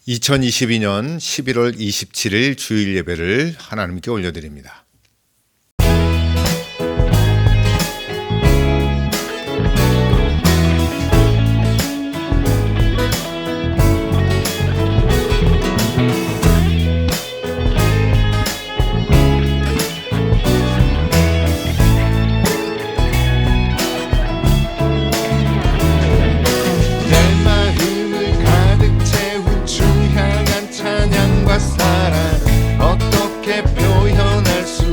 2022년 11월 27일 주일 예배를 하나님께 올려드립니다. 사랑을 어떻게 표현할 수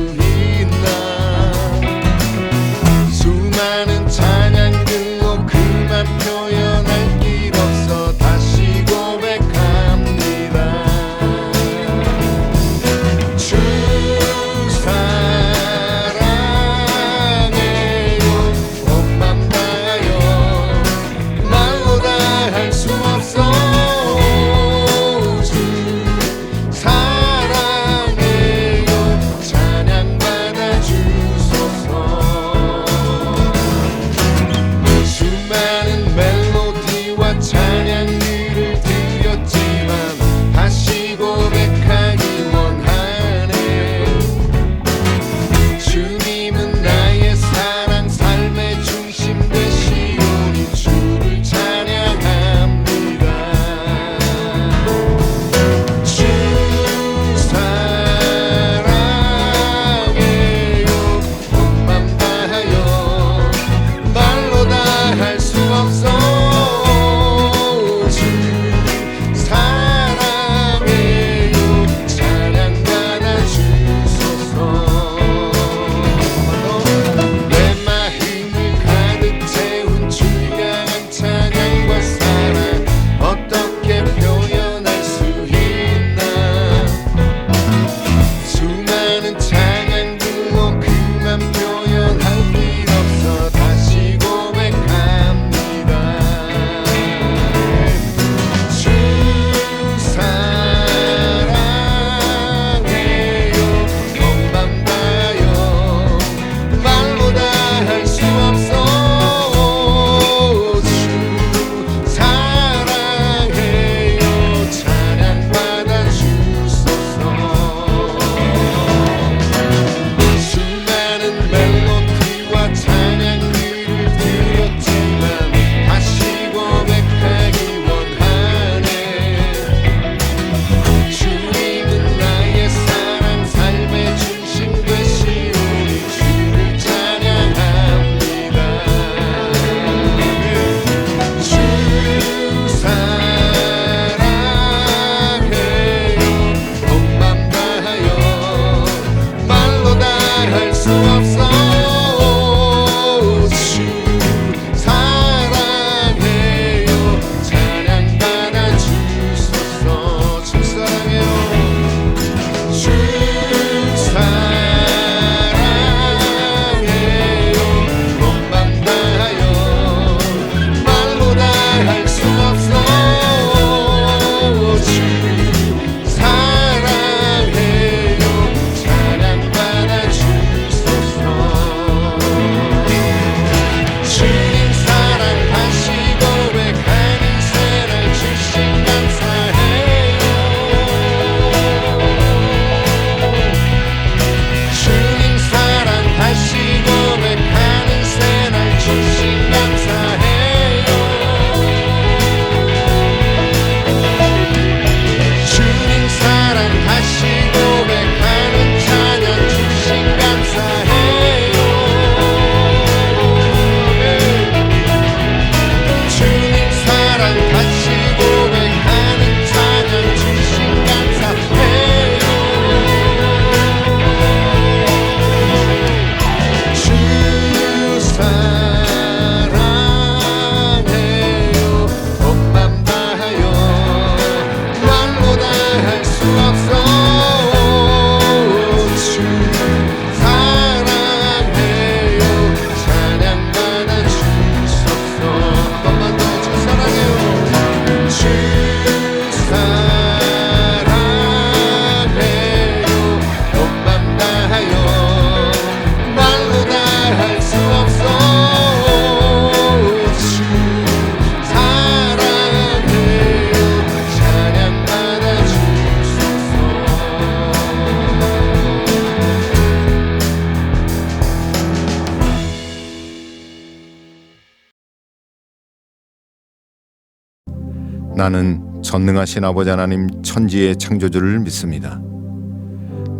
나는 전능하신 아버지 하나님 천지의 창조주를 믿습니다.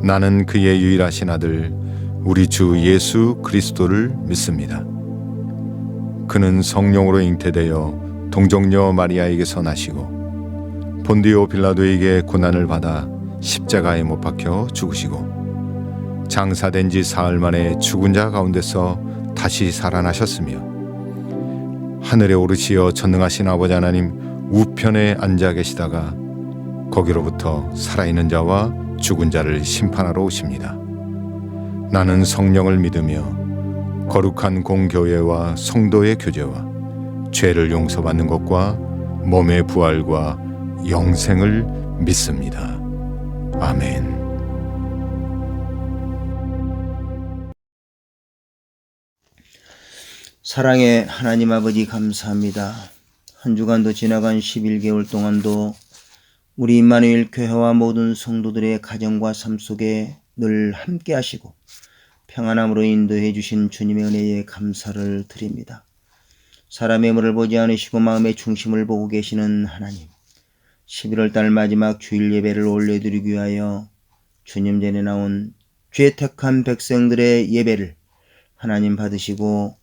나는 그의 유일하신 아들 우리 주 예수 그리스도를 믿습니다. 그는 성령으로 잉태되어 동정녀 마리아에게서 나시고 본디오 빌라도에게 고난을 받아 십자가에 못 박혀 죽으시고 장사된 지 사흘 만에 죽은 자 가운데서 다시 살아나셨으며 하늘에 오르시어 전능하신 아버지 하나님 우편에 앉아 계시다가 거기로부터 살아있는 자와 죽은 자를 심판하러 오십니다. 나는 성령을 믿으며 거룩한 공교회와 성도의 교제와 죄를 용서받는 것과 몸의 부활과 영생을 믿습니다. 아멘. 사랑의 하나님 아버지 감사합니다. 한 주간도 지나간 11개월 동안도 우리 임마누엘 교회와 모든 성도들의 가정과 삶 속에 늘 함께 하시고 평안함으로 인도해 주신 주님의 은혜에 감사를 드립니다. 사람의 물을 보지 않으시고 마음의 중심을 보고 계시는 하나님, 11월달 마지막 주일 예배를 올려드리기 위하여 주님 전에 나온 죄택한 백성들의 예배를 하나님 받으시고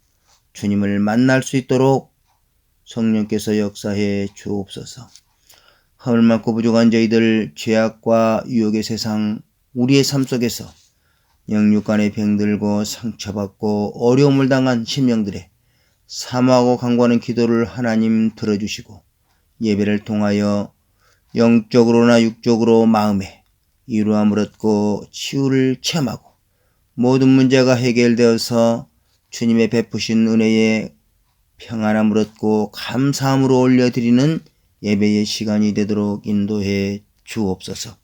주님을 만날 수 있도록 성령께서 역사해 주옵소서. 허물 많고 부족한 저희들 죄악과 유혹의 세상 우리의 삶 속에서 영육간의 병들고 상처받고 어려움을 당한 심령들의 사모하고 간구하는 기도를 하나님 들어주시고 예배를 통하여 영적으로나 육적으로 마음에 이루함을 얻고 치유를 체험하고 모든 문제가 해결되어서 주님의 베푸신 은혜에 평안함을 얻고 감사함으로 올려드리는 예배의 시간이 되도록 인도해 주옵소서.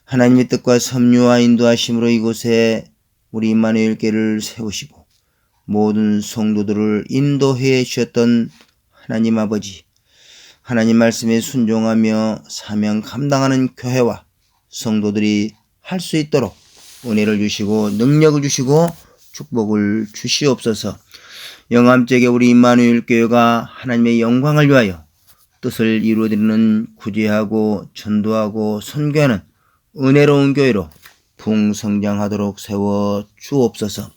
하나님의 뜻과 섭리와 인도하심으로 이곳에 우리 임마누엘 교회를 세우시고 모든 성도들을 인도해 주셨던 하나님 아버지, 하나님 말씀에 순종하며 사명 감당하는 교회와 성도들이 할 수 있도록 은혜를 주시고 능력을 주시고 축복을 주시옵소서. 영암적에 우리 임마누엘 교회가 하나님의 영광을 위하여 뜻을 이루어드리는 구제하고 전도하고 선교하는 은혜로운 교회로 풍성장하도록 세워 주옵소서.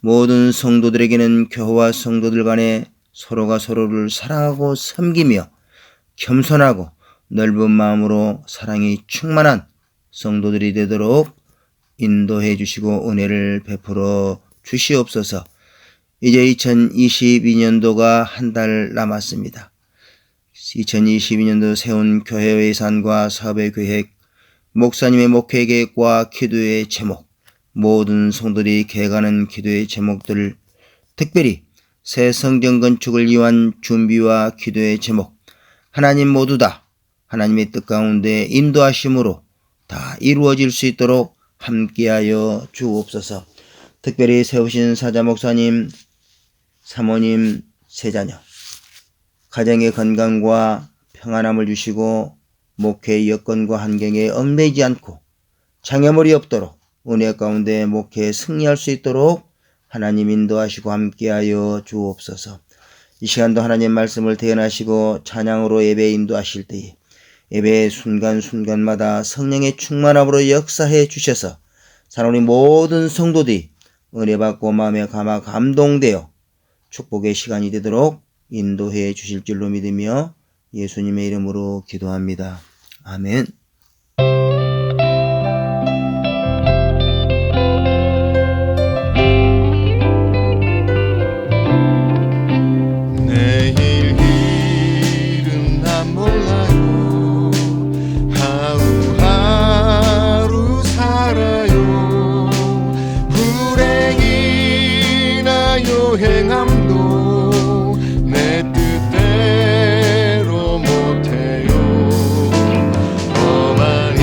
모든 성도들에게는 교회와 성도들 간에 서로가 서로를 사랑하고 섬기며 겸손하고 넓은 마음으로 사랑이 충만한 성도들이 되도록 인도해 주시고 은혜를 베풀어 주시옵소서. 이제 2022년도가 한 달 남았습니다. 2022년도 세운 교회 예산과 사업의 계획, 목사님의 목회 계획과 기도의 제목, 모든 성도들이 계획하는 기도의 제목들을 특별히 새 성전 건축을 위한 준비와 기도의 제목, 하나님 모두 다 하나님의 뜻 가운데 인도하심으로 다 이루어질 수 있도록 함께하여 주옵소서. 특별히 세우신 사자 목사님, 사모님, 세자녀, 가정의 건강과 평안함을 주시고 목회의 여건과 환경에 얽매이지 않고 장애물이 없도록 은혜 가운데 목회에 승리할 수 있도록 하나님 인도하시고 함께하여 주옵소서. 이 시간도 하나님 말씀을 대언하시고 찬양으로 예배 인도하실 때에 예배의 순간순간마다 성령의 충만함으로 역사해 주셔서 사랑하는 모든 성도들이 은혜 받고 마음에 감화 감동되어 축복의 시간이 되도록 인도해 주실 줄로 믿으며 예수님의 이름으로 기도합니다. 아멘. 내일 일은 난 몰라요. 하루하루 살아요. 불행이나 요행함도 내 뜻대로 못해요. 험한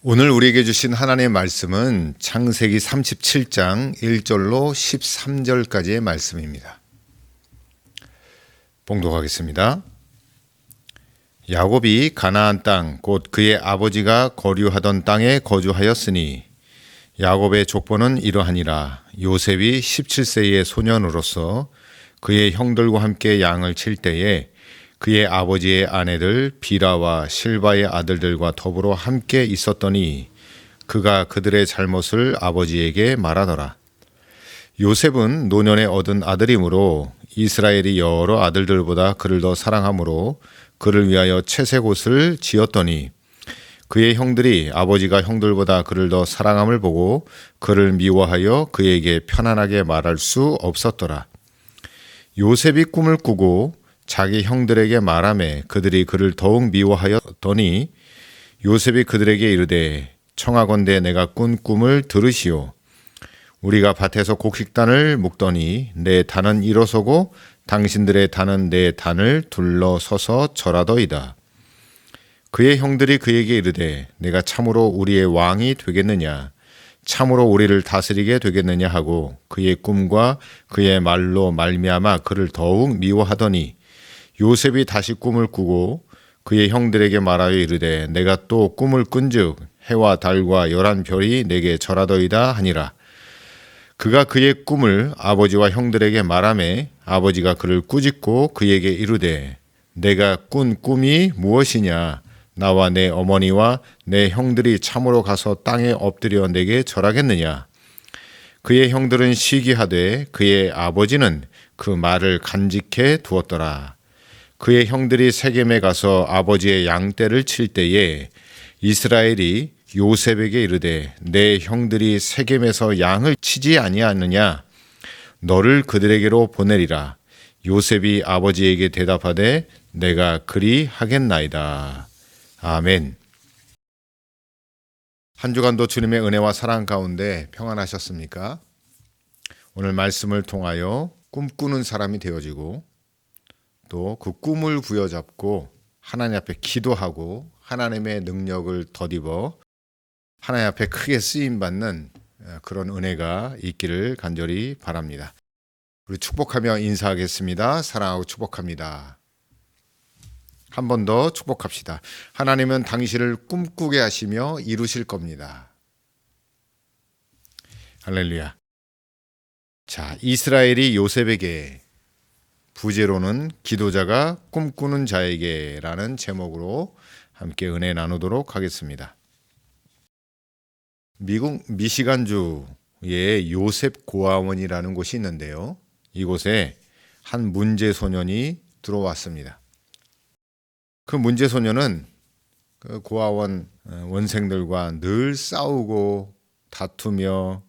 오늘 우리에게 주신 하나님의 말씀은 창세기 37장 1절로 13절까지의 말씀입니다. 봉독하겠습니다. 야곱이 가나안 땅 곧 그의 아버지가 거류하던 땅에 거주하였으니 야곱의 족보는 이러하니라. 요셉이 17세의 소년으로서 그의 형들과 함께 양을 칠 때에 그의 아버지의 아내들 비라와 실바의 아들들과 더불어 함께 있었더니 그가 그들의 잘못을 아버지에게 말하더라. 요셉은 노년에 얻은 아들이므로 이스라엘이 여러 아들들보다 그를 더 사랑하므로 그를 위하여 채색옷을 지었더니 그의 형들이 아버지가 형들보다 그를 더 사랑함을 보고 그를 미워하여 그에게 편안하게 말할 수 없었더라. 요셉이 꿈을 꾸고 자기 형들에게 말하매 그들이 그를 더욱 미워하였더니 요셉이 그들에게 이르되 청하건대 내가 꾼 꿈을 들으시오. 우리가 밭에서 곡식단을 묶더니 내 단은 일어서고 당신들의 단은 내 단을 둘러서서 절하더이다. 그의 형들이 그에게 이르되 내가 참으로 우리의 왕이 되겠느냐 참으로 우리를 다스리게 되겠느냐 하고 그의 꿈과 그의 말로 말미암아 그를 더욱 미워하더니 요셉이 다시 꿈을 꾸고 그의 형들에게 말하여 이르되 내가 또 꿈을 꾼즉 해와 달과 11별이 내게 절하더이다 하니라. 그가 그의 꿈을 아버지와 형들에게 말하매 아버지가 그를 꾸짖고 그에게 이르되 내가 꾼 꿈이 무엇이냐 나와 내 어머니와 내 형들이 참으로 가서 땅에 엎드려 내게 절하겠느냐. 그의 형들은 시기하되 그의 아버지는 그 말을 간직해 두었더라. 그의 형들이 세겜에 가서 아버지의 양떼를 칠 때에 이스라엘이 요셉에게 이르되 내 형들이 세겜에서 양을 치지 아니하느냐 너를 그들에게로 보내리라. 요셉이 아버지에게 대답하되 내가 그리 하겠나이다. 아멘. 한 주간도 주님의 은혜와 사랑 가운데 평안하셨습니까? 오늘 말씀을 통하여 꿈꾸는 사람이 되어지고 또 그 꿈을 부여잡고 하나님 앞에 기도하고 하나님의 능력을 덧입어 하나님 앞에 크게 쓰임받는 그런 은혜가 있기를 간절히 바랍니다. 우리 축복하며 인사하겠습니다. 사랑하고 축복합니다. 한 번 더 축복합시다. 하나님은 당신을 꿈꾸게 하시며 이루실 겁니다. 할렐루야. 자, 이스라엘이 요셉에게 부제로는 기도자가 꿈꾸는 자에게 라는 제목으로 함께 은혜 나누도록 하겠습니다. 미국 미시간주의 요셉 고아원이라는 곳이 있는데요. 이곳에 한 문제 소년이 들어왔습니다. 그 문제 소년은 그 고아원 원생들과 늘 싸우고 다투며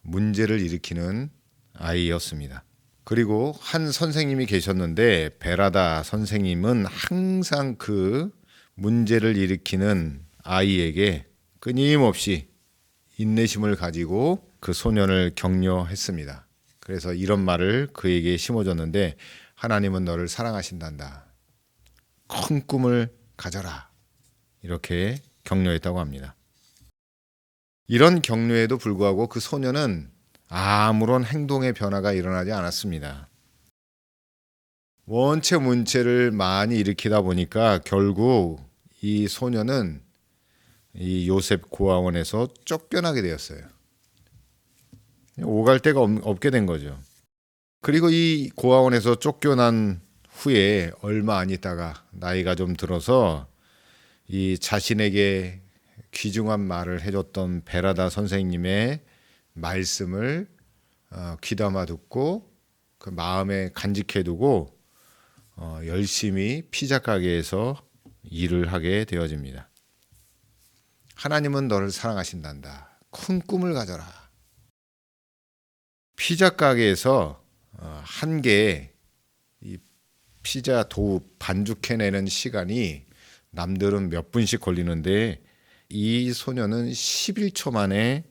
문제를 일으키는 아이였습니다. 그리고 한 선생님이 계셨는데 베라다 선생님은 항상 그 문제를 일으키는 아이에게 끊임없이 인내심을 가지고 그 소년을 격려했습니다. 그래서 이런 말을 그에게 심어줬는데 하나님은 너를 사랑하신단다. 큰 꿈을 가져라. 이렇게 격려했다고 합니다. 이런 격려에도 불구하고 그 소년은 아무런 행동의 변화가 일어나지 않았습니다. 원체 문제를 많이 일으키다 보니까 결국 이 소년은 이 요셉 고아원에서 쫓겨나게 되었어요. 오갈 데가 없게 된 거죠. 그리고 이 고아원에서 쫓겨난 후에 얼마 안 있다가 나이가 좀 들어서 이 자신에게 귀중한 말을 해줬던 베라다 선생님의 말씀을 귀담아 듣고 그 마음에 간직해두고 열심히 피자 가게에서 일을 하게 되어집니다. 하나님은 너를 사랑하신단다. 큰 꿈을 가져라. 피자 가게에서 한 개의 이 피자 도우 반죽해내는 시간이 남들은 몇 분씩 걸리는데 이 소녀는 11초 만에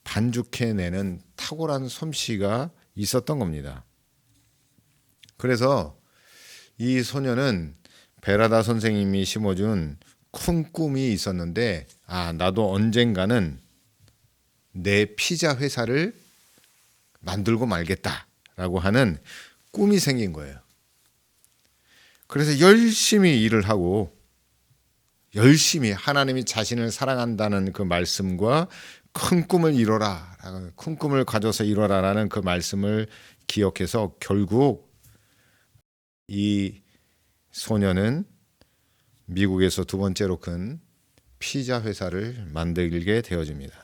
반죽해내는 탁월한 솜씨가 있었던 겁니다. 그래서 이 소녀는 베라다 선생님이 심어준 큰 꿈이 있었는데 나도 언젠가는 내 피자 회사를 만들고 말겠다라고 하는 꿈이 생긴 거예요. 그래서 열심히 일을 하고 열심히 하나님이 자신을 사랑한다는 그 말씀과 큰 꿈을 이뤄라, 큰 꿈을 가져서 이뤄라라는 그 말씀을 기억해서 결국 이 소녀는 미국에서 두 번째로 큰 피자 회사를 만들게 되어집니다.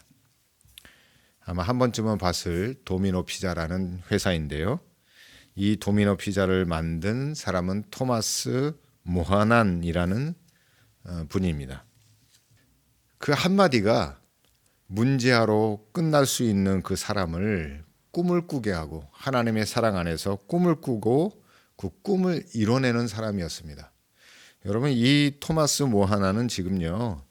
아마 한 번쯤은 봤을 도미노 피자라는 회사인데요. 이 도미노 피자를 만든 사람은 토마스 모하난이라는 분입니다. 그 한마디가 문제아로 끝날 수 있는 그 사람을 꿈을 꾸게 하고 하나님의 사랑 안에서 꿈을 꾸고 그 꿈을 이뤄내는 사람이었습니다. 여러분, 이 토마스 모하난은 지금요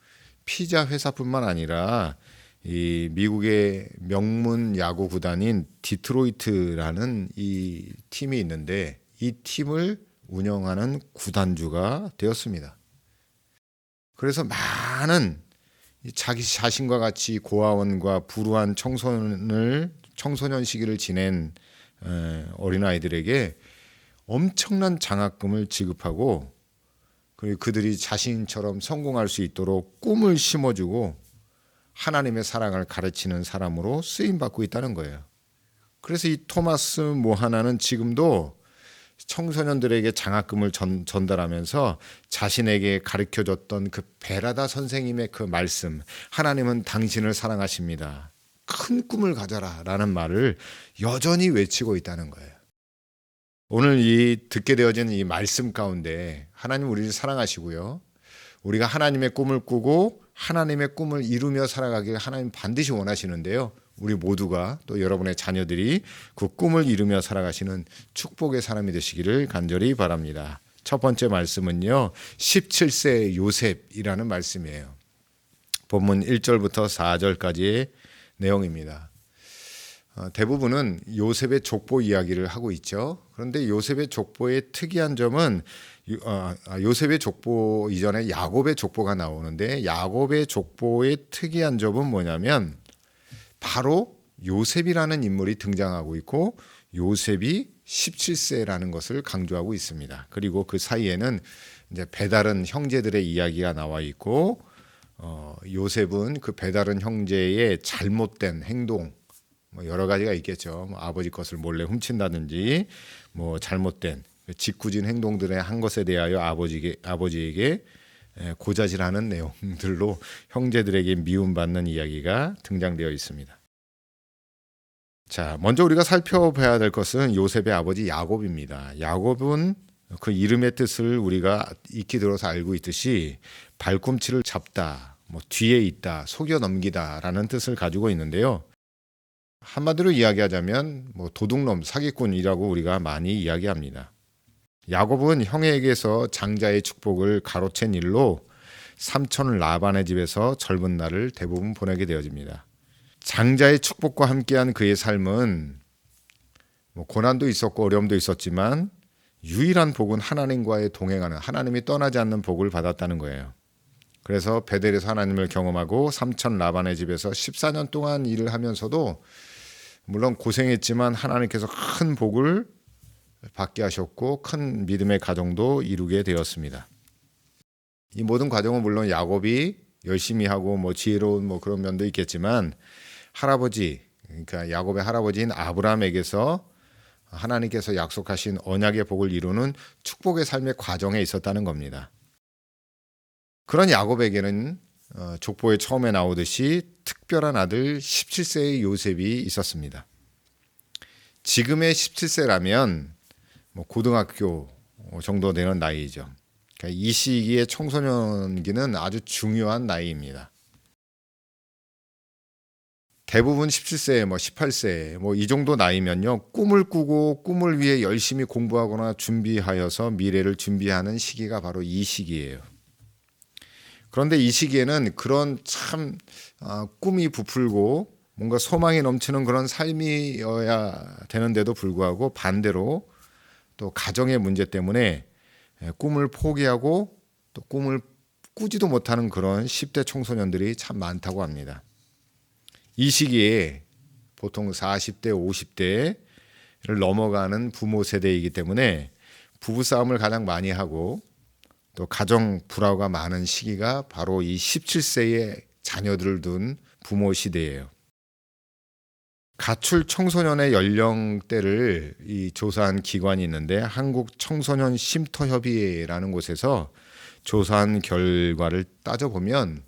피자 회사뿐만 아니라 이 미국의 명문 야구 구단인 디트로이트라는 이 팀이 있는데 이 팀을 운영하는 구단주가 되었습니다. 그래서 많은 자기 자신과 같이 고아원과 불우한 청소년 시기를 지낸 어린아이들에게 엄청난 장학금을 지급하고 그리고 그들이 자신처럼 성공할 수 있도록 꿈을 심어주고 하나님의 사랑을 가르치는 사람으로 쓰임받고 있다는 거예요. 그래서 이 토마스 모하나는 지금도 청소년들에게 장학금을 전달하면서 자신에게 가르쳐줬던 그 베라다 선생님의 그 말씀, 하나님은 당신을 사랑하십니다, 큰 꿈을 가져라 라는 말을 여전히 외치고 있다는 거예요. 오늘 이 듣게 되어지는 이 말씀 가운데 하나님 우리를 사랑하시고요, 우리가 하나님의 꿈을 꾸고 하나님의 꿈을 이루며 살아가길 하나님 반드시 원하시는데요, 우리 모두가 또 여러분의 자녀들이 그 꿈을 이루며 살아가시는 축복의 사람이 되시기를 간절히 바랍니다. 첫 번째 말씀은요 17세 요셉이라는 말씀이에요. 본문 1절부터 4절까지의 내용입니다. 대부분은 요셉의 족보 이야기를 하고 있죠. 그런데 요셉의 족보의 특이한 점은 요셉의 족보 이전에 야곱의 족보가 나오는데 야곱의 족보의 특이한 점은 뭐냐면 바로 요셉이라는 인물이 등장하고 있고 요셉이 17세라는 것을 강조하고 있습니다. 그리고 그 사이에는 이제 배다른 형제들의 이야기가 나와 있고 요셉은 그 배다른 형제의 잘못된 행동 여러 가지가 있겠죠. 아버지 것을 몰래 훔친다든지 잘못된 짓궂은 행동들의 한 것에 대하여 아버지에게 고자질하는 내용들로 형제들에게 미움받는 이야기가 등장되어 있습니다. 자, 먼저 우리가 살펴봐야 될 것은 요셉의 아버지 야곱입니다. 야곱은 그 이름의 뜻을 우리가 익히 들어서 알고 있듯이 발꿈치를 잡다, 뒤에 있다, 속여 넘기다라는 뜻을 가지고 있는데요. 한마디로 이야기하자면 도둑놈, 사기꾼이라고 우리가 많이 이야기합니다. 야곱은 형에게서 장자의 축복을 가로챈 일로 삼촌 라반의 집에서 젊은 날을 대부분 보내게 되어집니다. 장자의 축복과 함께한 그의 삶은 고난도 있었고 어려움도 있었지만 유일한 복은 하나님과의 동행하는, 하나님이 떠나지 않는 복을 받았다는 거예요. 그래서 베델에서 하나님을 경험하고 삼촌 라반의 집에서 14년 동안 일을 하면서도 물론 고생했지만 하나님께서 큰 복을 받게 하셨고 큰 믿음의 가정도 이루게 되었습니다. 이 모든 과정은 물론 야곱이 열심히 하고 지혜로운 그런 면도 있겠지만 할아버지, 그러니까 야곱의 할아버지인 아브라함에게서 하나님께서 약속하신 언약의 복을 이루는 축복의 삶의 과정에 있었다는 겁니다. 그런 야곱에게는 족보에 처음에 나오듯이 특별한 아들 17세의 요셉이 있었습니다. 지금의 17세라면 고등학교 정도 되는 나이죠. 그러니까 이 시기의 청소년기는 아주 중요한 나이입니다. 대부분 17세, 18세 이 정도 나이면요 꿈을 꾸고 꿈을 위해 열심히 공부하거나 준비하여서 미래를 준비하는 시기가 바로 이 시기예요. 그런데 이 시기에는 그런 참 꿈이 부풀고 뭔가 소망이 넘치는 그런 삶이어야 되는데도 불구하고 반대로 또 가정의 문제 때문에 꿈을 포기하고 또 꿈을 꾸지도 못하는 그런 10대 청소년들이 참 많다고 합니다. 이 시기에 보통 40대, 50대를 넘어가는 부모 세대이기 때문에 부부싸움을 가장 많이 하고 또 가정 불화가 많은 시기가 바로 이 17세의 자녀들을 둔 부모 시대예요. 가출 청소년의 연령대를 조사한 기관이 있는데 한국 청소년 쉼터협의회라는 곳에서 조사한 결과를 따져보면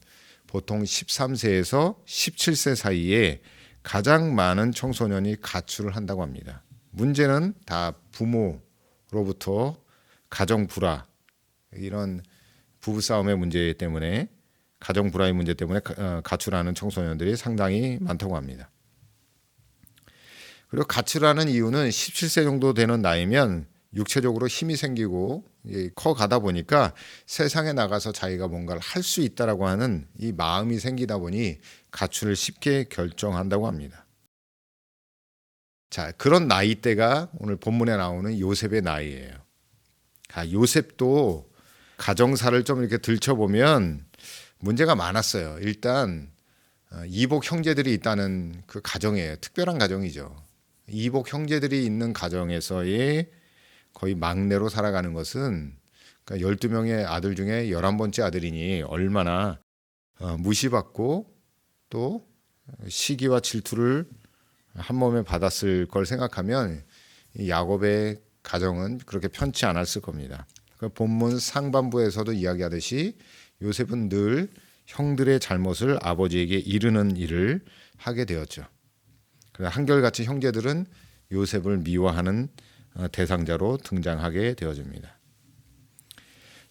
보통 13세에서 17세 사이에 가장 많은 청소년이 가출을 한다고 합니다. 문제는 다 부모로부터 가정 불화, 이런 부부싸움의 문제 때문에, 가정 불화의 문제 때문에 가출하는 청소년들이 상당히 많다고 합니다. 그리고 가출하는 이유는 17세 정도 되는 나이면 육체적으로 힘이 생기고 커 가다 보니까 세상에 나가서 자기가 뭔가를 할 수 있다라고 하는 이 마음이 생기다 보니 가출을 쉽게 결정한다고 합니다. 자, 그런 나이대가 오늘 본문에 나오는 요셉의 나이예요. 요셉도 가정사를 좀 이렇게 들춰보면 문제가 많았어요. 일단 이복 형제들이 있다는 그 가정이에요. 특별한 가정이죠. 이복 형제들이 있는 가정에서의 거의 막내로 살아가는 것은, 그러니까 12명의 아들 중에 11번째 아들이니 얼마나 무시받고 또 시기와 질투를 한 몸에 받았을 걸 생각하면 이 야곱의 가정은 그렇게 편치 않았을 겁니다. 그러니까 본문 상반부에서도 이야기하듯이 요셉은 늘 형들의 잘못을 아버지에게 이르는 일을 하게 되었죠. 한결같이 형제들은 요셉을 미워하는 대상자로 등장하게 되어집니다.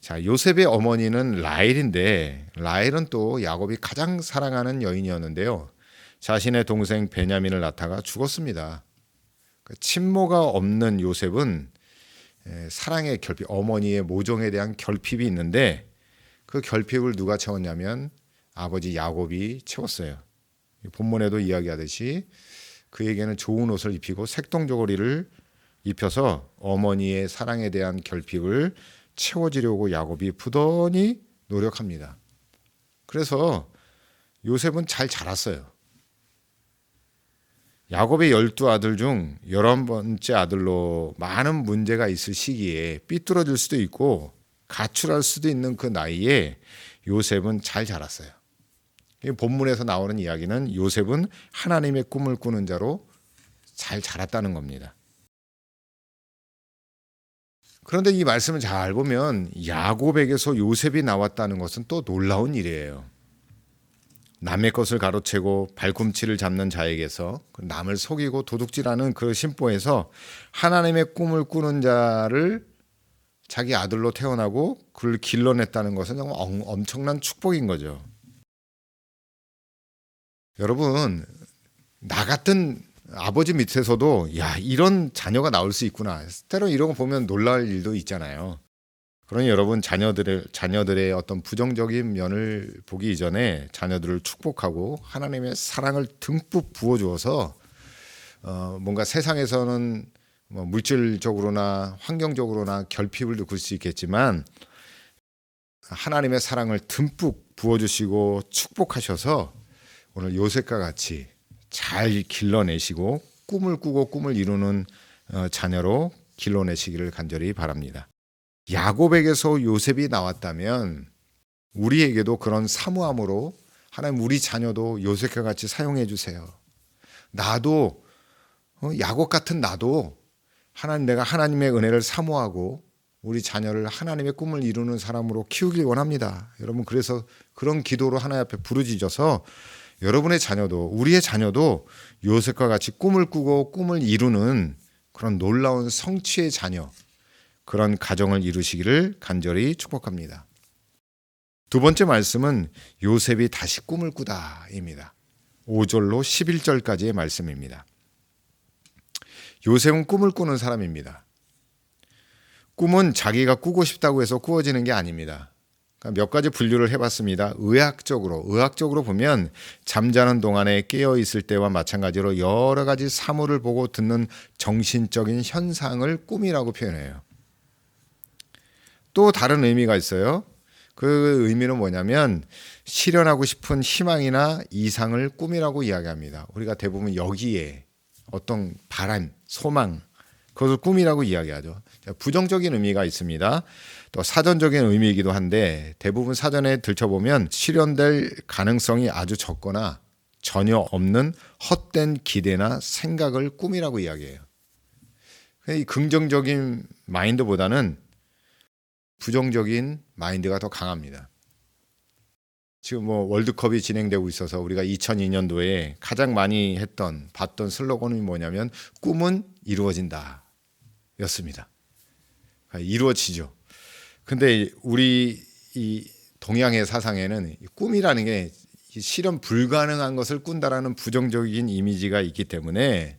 자, 요셉의 어머니는 라헬인데 라헬은 또 야곱이 가장 사랑하는 여인이었는데요. 자신의 동생 베냐민을 낳다가 죽었습니다. 친모가 없는 요셉은 사랑의 결핍, 어머니의 모종에 대한 결핍이 있는데 그 결핍을 누가 채웠냐면 아버지 야곱이 채웠어요. 본문에도 이야기하듯이 그에게는 좋은 옷을 입히고 색동저고리를 입혀서 어머니의 사랑에 대한 결핍을 채워지려고 야곱이 부단히 노력합니다. 그래서 요셉은 잘 자랐어요. 야곱의 12아들 중 11번째 아들로 많은 문제가 있을 시기에 삐뚤어질 수도 있고 가출할 수도 있는 그 나이에 요셉은 잘 자랐어요. 본문에서 나오는 이야기는 요셉은 하나님의 꿈을 꾸는 자로 잘 자랐다는 겁니다. 그런데 이 말씀을 잘 보면 야곱에게서 요셉이 나왔다는 것은 또 놀라운 일이에요. 남의 것을 가로채고 발꿈치를 잡는 자에게서 남을 속이고 도둑질하는 그 심보에서 하나님의 꿈을 꾸는 자를 자기 아들로 태어나고 그를 길러냈다는 것은 정말 엄청난 축복인 거죠. 여러분, 나 같은 아버지 밑에서도 야, 이런 자녀가 나올 수 있구나. 때로 이런 거 보면 놀랄 일도 있잖아요. 그러니 여러분, 자녀들의 어떤 부정적인 면을 보기 이전에 자녀들을 축복하고 하나님의 사랑을 듬뿍 부어주어서 뭔가 세상에서는 뭐 물질적으로나 환경적으로나 결핍을 느낄 수 있겠지만 하나님의 사랑을 듬뿍 부어주시고 축복하셔서 오늘 요셉과 같이 잘 길러내시고 꿈을 꾸고 꿈을 이루는 자녀로 길러내시기를 간절히 바랍니다. 야곱에게서 요셉이 나왔다면 우리에게도 그런 사모함으로 하나님 우리 자녀도 요셉과 같이 사용해 주세요. 나도 야곱 같은 나도 하나님 내가 하나님의 은혜를 사모하고 우리 자녀를 하나님의 꿈을 이루는 사람으로 키우길 원합니다. 여러분 그래서 그런 기도로 하나님 앞에 부르짖어서 여러분의 자녀도 우리의 자녀도 요셉과 같이 꿈을 꾸고 꿈을 이루는 그런 놀라운 성취의 자녀 그런 가정을 이루시기를 간절히 축복합니다. 두 번째 말씀은 요셉이 다시 꿈을 꾸다입니다. 5절로 11절까지의 말씀입니다. 요셉은 꿈을 꾸는 사람입니다. 꿈은 자기가 꾸고 싶다고 해서 꾸어지는 게 아닙니다. 그러니까 몇 가지 분류를 해봤습니다. 의학적으로 보면 잠자는 동안에 깨어 있을 때와 마찬가지로 여러 가지 사물을 보고 듣는 정신적인 현상을 꿈이라고 표현해요. 또 다른 의미가 있어요. 그 의미는 뭐냐면 실현하고 싶은 희망이나 이상을 꿈이라고 이야기합니다. 우리가 대부분 여기에 어떤 바람, 소망, 그것을 꿈이라고 이야기하죠. 부정적인 의미가 있습니다. 또 사전적인 의미이기도 한데 대부분 사전에 들춰보면 실현될 가능성이 아주 적거나 전혀 없는 헛된 기대나 생각을 꿈이라고 이야기해요. 이 긍정적인 마인드보다는 부정적인 마인드가 더 강합니다. 지금 월드컵이 진행되고 있어서 우리가 2002년도에 가장 많이 봤던 슬로건이 뭐냐면 꿈은 이루어진다 였습니다. 이루어지죠. 근데 우리 이 동양의 사상에는 꿈이라는 게 실현 불가능한 것을 꾼다라는 부정적인 이미지가 있기 때문에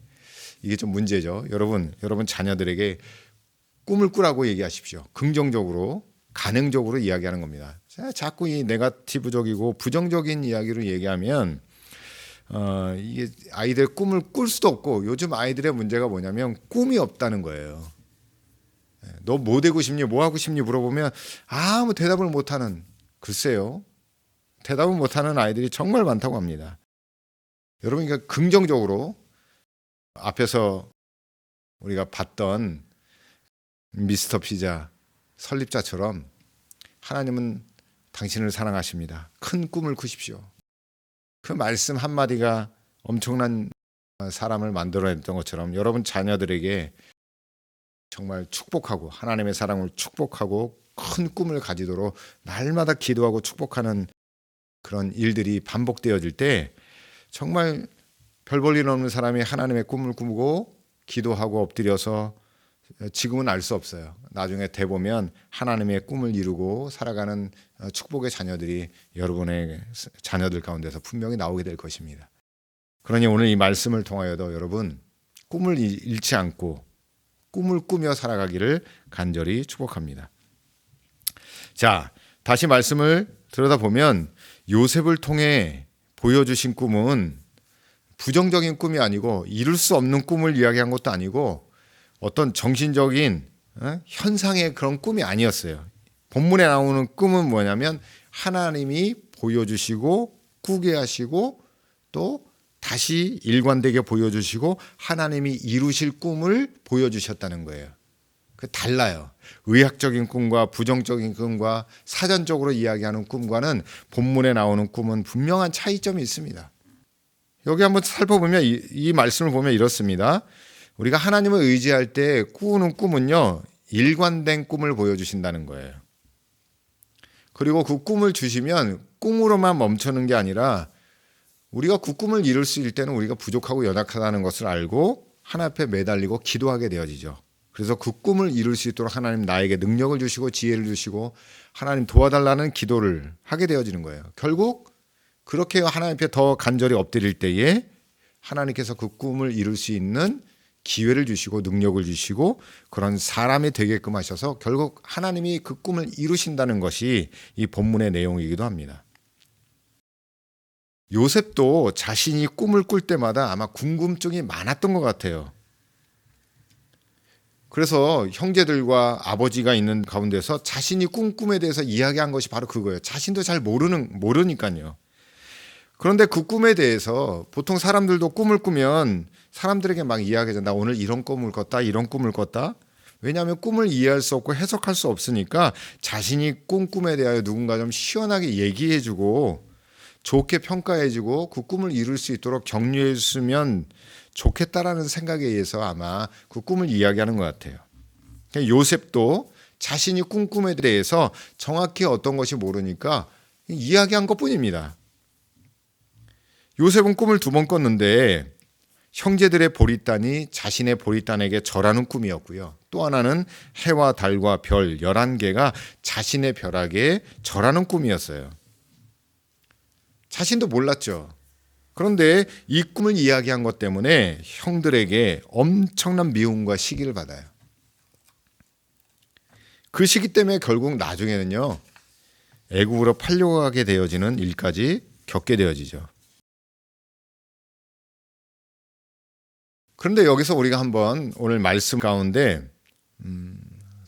이게 좀 문제죠. 여러분 자녀들에게 꿈을 꾸라고 얘기하십시오. 긍정적으로, 가능적으로 이야기하는 겁니다. 자꾸 이 네거티브적이고 부정적인 이야기로 얘기하면 이게 아이들 꿈을 꿀 수도 없고, 요즘 아이들의 문제가 뭐냐면 꿈이 없다는 거예요. 너 뭐 되고 싶니? 뭐 하고 싶니? 물어보면 아무 대답을 못하는, 글쎄요. 대답을 못하는 아이들이 정말 많다고 합니다. 여러분, 그러니까 긍정적으로 앞에서 우리가 봤던 미스터 피자 설립자처럼 하나님은 당신을 사랑하십니다. 큰 꿈을 꾸십시오. 그 말씀 한마디가 엄청난 사람을 만들어냈던 것처럼 여러분 자녀들에게 정말 축복하고 하나님의 사랑을 축복하고 큰 꿈을 가지도록 날마다 기도하고 축복하는 그런 일들이 반복되어질 때 정말 별 볼 일 없는 사람이 하나님의 꿈을 꾸고 기도하고 엎드려서 지금은 알 수 없어요. 나중에 돼보면 하나님의 꿈을 이루고 살아가는 축복의 자녀들이 여러분의 자녀들 가운데서 분명히 나오게 될 것입니다. 그러니 오늘 이 말씀을 통하여도 여러분 꿈을 잃지 않고 꿈을 꾸며 살아가기를 간절히 축복합니다. 자, 다시 말씀을 들여다보면 요셉을 통해 보여주신 꿈은 부정적인 꿈이 아니고 이룰 수 없는 꿈을 이야기한 것도 아니고 어떤 정신적인 현상의 그런 꿈이 아니었어요. 본문에 나오는 꿈은 뭐냐면 하나님이 보여주시고 꾸게 하시고 또 다시 일관되게 보여주시고 하나님이 이루실 꿈을 보여주셨다는 거예요. 그 달라요. 의학적인 꿈과 부정적인 꿈과 사전적으로 이야기하는 꿈과는 본문에 나오는 꿈은 분명한 차이점이 있습니다. 여기 한번 살펴보면 이 말씀을 보면 이렇습니다. 우리가 하나님을 의지할 때 꾸는 꿈은요, 일관된 꿈을 보여주신다는 거예요. 그리고 그 꿈을 주시면 꿈으로만 멈추는 게 아니라 우리가 그 꿈을 이룰 수 있을 때는 우리가 부족하고 연약하다는 것을 알고 하나님 앞에 매달리고 기도하게 되어지죠. 그래서 그 꿈을 이룰 수 있도록 하나님 나에게 능력을 주시고 지혜를 주시고 하나님 도와달라는 기도를 하게 되어지는 거예요. 결국 그렇게 하나님 앞에 더 간절히 엎드릴 때에 하나님께서 그 꿈을 이룰 수 있는 기회를 주시고 능력을 주시고 그런 사람이 되게끔 하셔서 결국 하나님이 그 꿈을 이루신다는 것이 이 본문의 내용이기도 합니다. 요셉도 자신이 꿈을 꿀 때마다 아마 궁금증이 많았던 것 같아요. 그래서 형제들과 아버지가 있는 가운데서 자신이 꿈에 대해서 이야기한 것이 바로 그거예요. 자신도 잘 모르니까요. 그런데 그 꿈에 대해서 보통 사람들도 꿈을 꾸면 사람들에게 막 이야기하죠. 나 오늘 이런 꿈을 꿨다, 이런 꿈을 꿨다. 왜냐하면 꿈을 이해할 수 없고 해석할 수 없으니까 자신이 꿈에 대하여 누군가 좀 시원하게 얘기해주고 좋게 평가해주고 그 꿈을 이룰 수 있도록 격려해주면 좋겠다라는 생각에 의해서 아마 그 꿈을 이야기하는 것 같아요. 요셉도 자신이 꿈에 대해서 정확히 어떤 것이 모르니까 이야기한 것뿐입니다. 요셉은 꿈을 2번 꿨는데 형제들의 보리단이 자신의 보리단에게 절하는 꿈이었고요. 또 하나는 해와 달과 별 11개가 자신의 벼락에 절하는 꿈이었어요. 자신도 몰랐죠. 그런데 이 꿈을 이야기한 것 때문에 형들에게 엄청난 미움과 시기를 받아요. 그 시기 때문에 결국 나중에는요, 애국으로 팔려가게 되어지는 일까지 겪게 되어지죠. 그런데 여기서 우리가 한번 오늘 말씀 가운데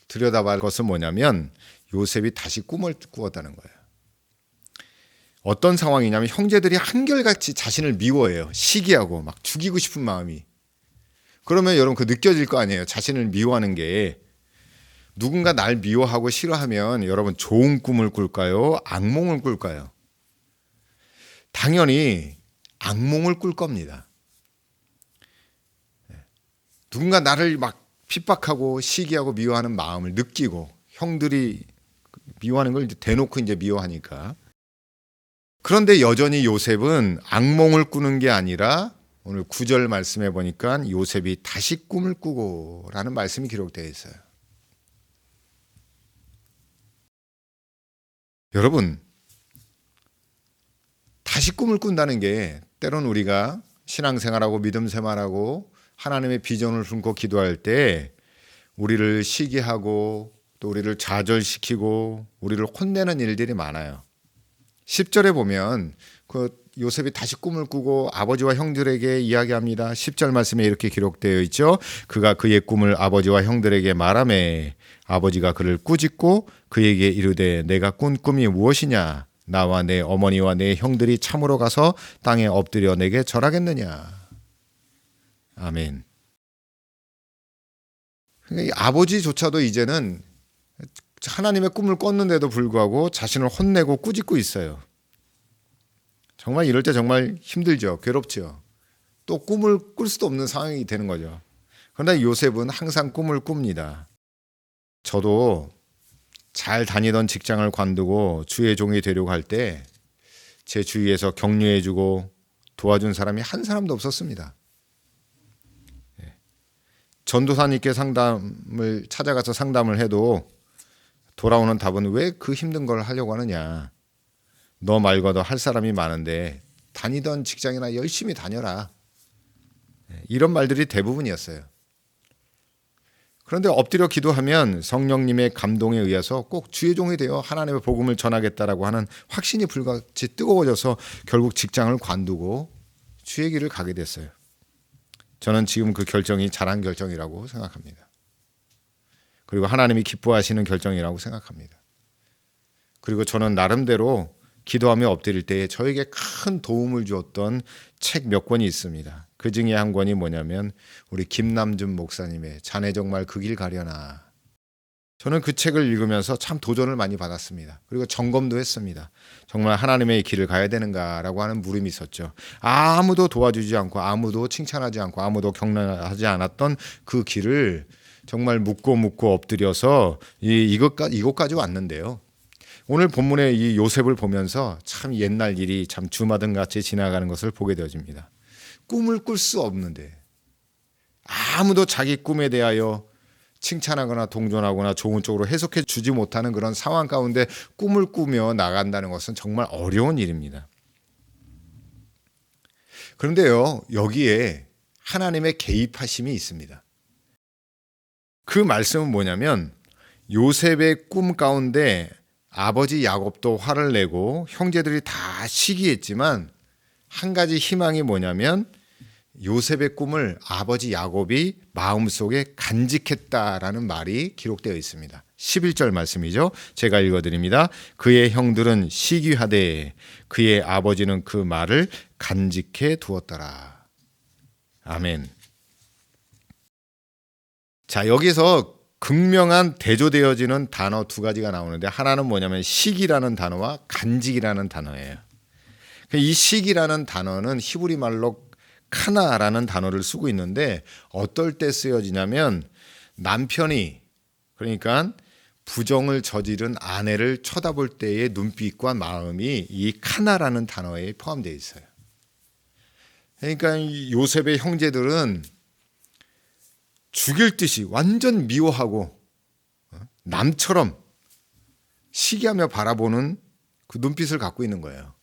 들여다볼 것은 뭐냐면 요셉이 다시 꿈을 꾸었다는 거예요. 어떤 상황이냐면 형제들이 한결같이 자신을 미워해요. 시기하고 막 죽이고 싶은 마음이. 그러면 여러분 그 느껴질 거 아니에요. 자신을 미워하는 게. 누군가 날 미워하고 싫어하면 여러분 좋은 꿈을 꿀까요? 악몽을 꿀까요? 당연히 악몽을 꿀 겁니다. 누군가 나를 막 핍박하고 시기하고 미워하는 마음을 느끼고 형들이 미워하는 걸 이제 대놓고 이제 미워하니까. 그런데 여전히 요셉은 악몽을 꾸는 게 아니라 오늘 9절 말씀해 보니까 요셉이 다시 꿈을 꾸고 라는 말씀이 기록되어 있어요. 여러분, 다시 꿈을 꾼다는 게 때론 우리가 신앙생활하고 믿음 생활하고 하나님의 비전을 품고 기도할 때 우리를 시기하고 또 우리를 좌절시키고 우리를 혼내는 일들이 많아요. 10절에 보면 그 요셉이 다시 꿈을 꾸고 아버지와 형들에게 이야기합니다. 10절 말씀에 이렇게 기록되어 있죠. 그가 그의 꿈을 아버지와 형들에게 말하매 아버지가 그를 꾸짖고 그에게 이르되 내가 꾼 꿈이 무엇이냐? 나와 내 어머니와 내 형들이 참으로 가서 땅에 엎드려 내게 절하겠느냐? 아멘. 그러니까 이 아버지조차도 이제는 하나님의 꿈을 꿨는데도 불구하고 자신을 혼내고 꾸짖고 있어요. 정말 이럴 때 정말 힘들죠. 괴롭죠. 또 꿈을 꿀 수도 없는 상황이 되는 거죠. 그러나 요셉은 항상 꿈을 꿉니다. 저도 잘 다니던 직장을 관두고 주의 종이 되려고 할 때 제 주위에서 격려해주고 도와준 사람이 한 사람도 없었습니다. 전도사님께 상담을 찾아가서 상담을 해도 돌아오는 답은 왜 그 힘든 걸 하려고 하느냐. 너 말고도 할 사람이 많은데 다니던 직장이나 열심히 다녀라. 이런 말들이 대부분이었어요. 그런데 엎드려 기도하면 성령님의 감동에 의해서 꼭 주의 종이 되어 하나님의 복음을 전하겠다라고 하는 확신이 불같이 뜨거워져서 결국 직장을 관두고 주의 길을 가게 됐어요. 저는 지금 그 결정이 잘한 결정이라고 생각합니다. 그리고 하나님이 기뻐하시는 결정이라고 생각합니다. 그리고 저는 나름대로 기도하며 엎드릴 때 저에게 큰 도움을 주었던 책 몇 권이 있습니다. 그 중에 한 권이 뭐냐면 우리 김남준 목사님의 자네 정말 그 길 가려나. 저는 그 책을 읽으면서 참 도전을 많이 받았습니다. 그리고 점검도 했습니다. 정말 하나님의 길을 가야 되는가라고 하는 물음이 있었죠. 아무도 도와주지 않고 아무도 칭찬하지 않고 아무도 격려하지 않았던 그 길을 정말 묻고 엎드려서 이것까지 왔는데요. 오늘 본문의 이 요셉을 보면서 참 옛날 일이 참 주마등 같이 지나가는 것을 보게 되어집니다. 꿈을 꿀 수 없는데 아무도 자기 꿈에 대하여 칭찬하거나 동정하거나 좋은 쪽으로 해석해 주지 못하는 그런 상황 가운데 꿈을 꾸며 나간다는 것은 정말 어려운 일입니다. 그런데요, 여기에 하나님의 개입하심이 있습니다. 그 말씀은 뭐냐면 요셉의 꿈 가운데 아버지 야곱도 화를 내고 형제들이 다 시기했지만 한 가지 희망이 뭐냐면 요셉의 꿈을 아버지 야곱이 마음속에 간직했다라는 말이 기록되어 있습니다. 11절 말씀이죠. 제가 읽어드립니다. 그의 형들은 시기하되 그의 아버지는 그 말을 간직해 두었더라. 아멘. 자, 여기서 극명한 대조되어지는 단어 두 가지가 나오는데 하나는 뭐냐면 시기라는 단어와 간직이라는 단어예요. 이 시기라는 단어는 히브리 말로 카나라는 단어를 쓰고 있는데 어떨 때 쓰여지냐면 남편이 그러니까 부정을 저지른 아내를 쳐다볼 때의 눈빛과 마음이 이 카나라는 단어에 포함되어 있어요. 그러니까 요셉의 형제들은 죽일 듯이 완전 미워하고 남처럼 시기하며 바라보는 그 눈빛을 갖고 있는 거예요.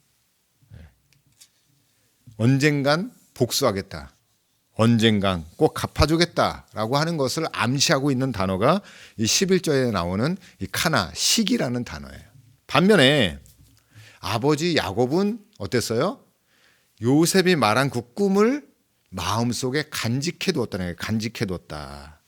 언젠간 복수하겠다. 언젠간 꼭 갚아주겠다라고 하는 것을 암시하고 있는 단어가 이 11절에 나오는 이 카나, 시기라는 단어예요. 반면에 아버지 야곱은 어땠어요? 요셉이 말한 그 꿈을 마음속에 간직해 두었다는 거예요. 간직해 두었다.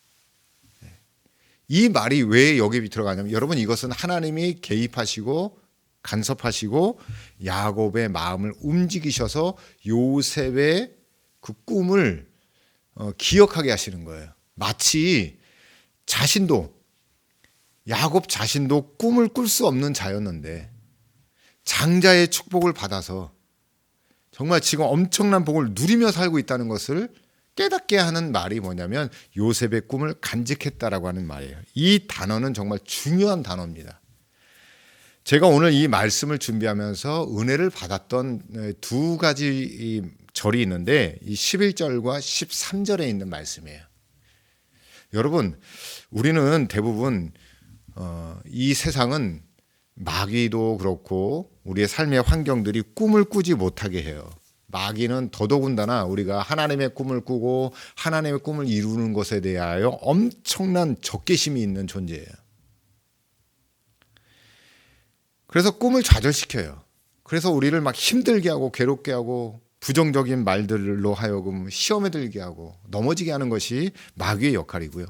이 말이 왜 여기 들어가냐면 여러분 이것은 하나님이 개입하시고 간섭하시고 야곱의 마음을 움직이셔서 요셉의 그 꿈을 기억하게 하시는 거예요. 마치 야곱 자신도 꿈을 꿀 수 없는 자였는데 장자의 축복을 받아서 정말 지금 엄청난 복을 누리며 살고 있다는 것을 깨닫게 하는 말이 뭐냐면 요셉의 꿈을 간직했다라고 하는 말이에요. 이 단어는 정말 중요한 단어입니다. 제가 오늘 이 말씀을 준비하면서 은혜를 받았던 두 가지 절이 있는데 이 11절과 13절에 있는 말씀이에요. 여러분, 우리는 대부분 이 세상은 마귀도 그렇고 우리의 삶의 환경들이 꿈을 꾸지 못하게 해요. 마귀는 더더군다나 우리가 하나님의 꿈을 꾸고 하나님의 꿈을 이루는 것에 대하여 엄청난 적개심이 있는 존재예요. 그래서 꿈을 좌절시켜요. 그래서 우리를 막 힘들게 하고 괴롭게 하고 부정적인 말들로 하여금 시험에 들게 하고 넘어지게 하는 것이 마귀의 역할이고요.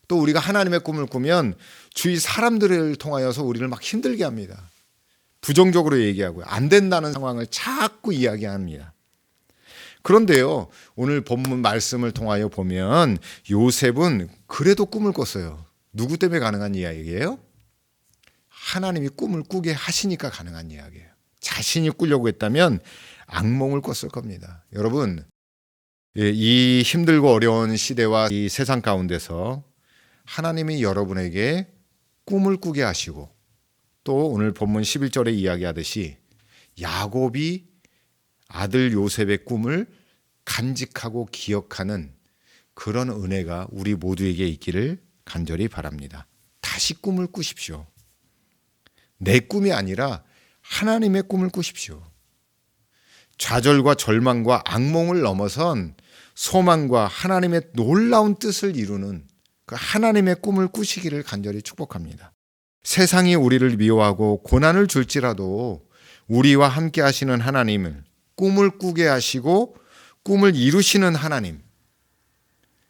또 우리가 하나님의 꿈을 꾸면 주위 사람들을 통하여서 우리를 막 힘들게 합니다. 부정적으로 얘기하고요. 안 된다는 상황을 자꾸 이야기합니다. 그런데요, 오늘 본문 말씀을 통하여 보면 요셉은 그래도 꿈을 꿨어요. 누구 때문에 가능한 이야기예요? 하나님이 꿈을 꾸게 하시니까 가능한 이야기예요. 자신이 꾸려고 했다면 악몽을 꿨을 겁니다. 여러분, 이 힘들고 어려운 시대와 이 세상 가운데서 하나님이 여러분에게 꿈을 꾸게 하시고 또 오늘 본문 11절에 이야기하듯이 야곱이 아들 요셉의 꿈을 간직하고 기억하는 그런 은혜가 우리 모두에게 있기를 간절히 바랍니다. 다시 꿈을 꾸십시오. 내 꿈이 아니라 하나님의 꿈을 꾸십시오. 좌절과 절망과 악몽을 넘어선 소망과 하나님의 놀라운 뜻을 이루는 그 하나님의 꿈을 꾸시기를 간절히 축복합니다. 세상이 우리를 미워하고 고난을 줄지라도 우리와 함께 하시는 하나님을 꿈을 꾸게 하시고 꿈을 이루시는 하나님,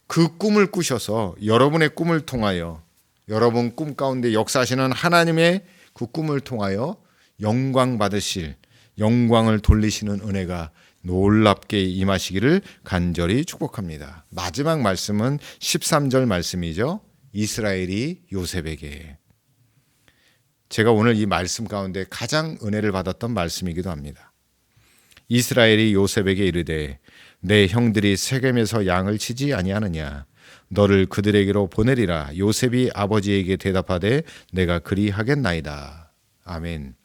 그 꿈을 꾸셔서 여러분의 꿈을 통하여 여러분 꿈 가운데 역사하시는 하나님의 그 꿈을 통하여 영광 받으실, 영광을 돌리시는 은혜가 놀랍게 임하시기를 간절히 축복합니다. 마지막 말씀은 13절 말씀이죠. 이스라엘이 요셉에게. 제가 오늘 이 말씀 가운데 가장 은혜를 받았던 말씀이기도 합니다. 이스라엘이 요셉에게 이르되 내 형들이 세겜에서 양을 치지 아니하느냐 너를 그들에게로 보내리라. 요셉이 아버지에게 대답하되 내가 그리하겠나이다. 아멘.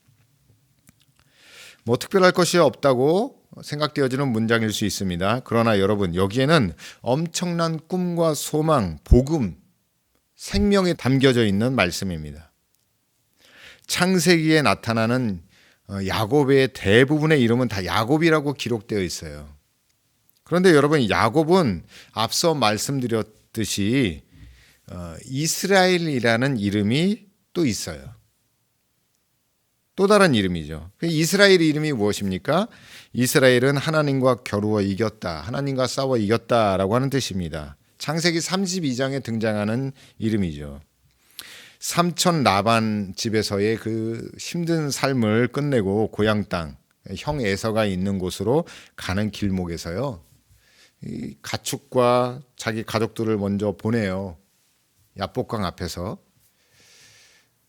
뭐 특별할 것이 없다고 생각되어지는 문장일 수 있습니다. 그러나 여러분 여기에는 엄청난 꿈과 소망, 복음, 생명이 담겨져 있는 말씀입니다. 창세기에 나타나는 야곱의 대부분의 이름은 다 야곱이라고 기록되어 있어요. 그런데 여러분 야곱은 앞서 말씀드렸듯이 이스라엘이라는 이름이 또 있어요. 또 다른 이름이죠. 이스라엘 이름이 무엇입니까? 이스라엘은 하나님과 겨루어 이겼다. 하나님과 싸워 이겼다라고 하는 뜻입니다. 창세기 32장에 등장하는 이름이죠. 삼촌 라반 집에서의 그 힘든 삶을 끝내고 고향 땅, 형 에서가 있는 곳으로 가는 길목에서요. 이 가축과 자기 가족들을 먼저 보내요. 야복강 앞에서.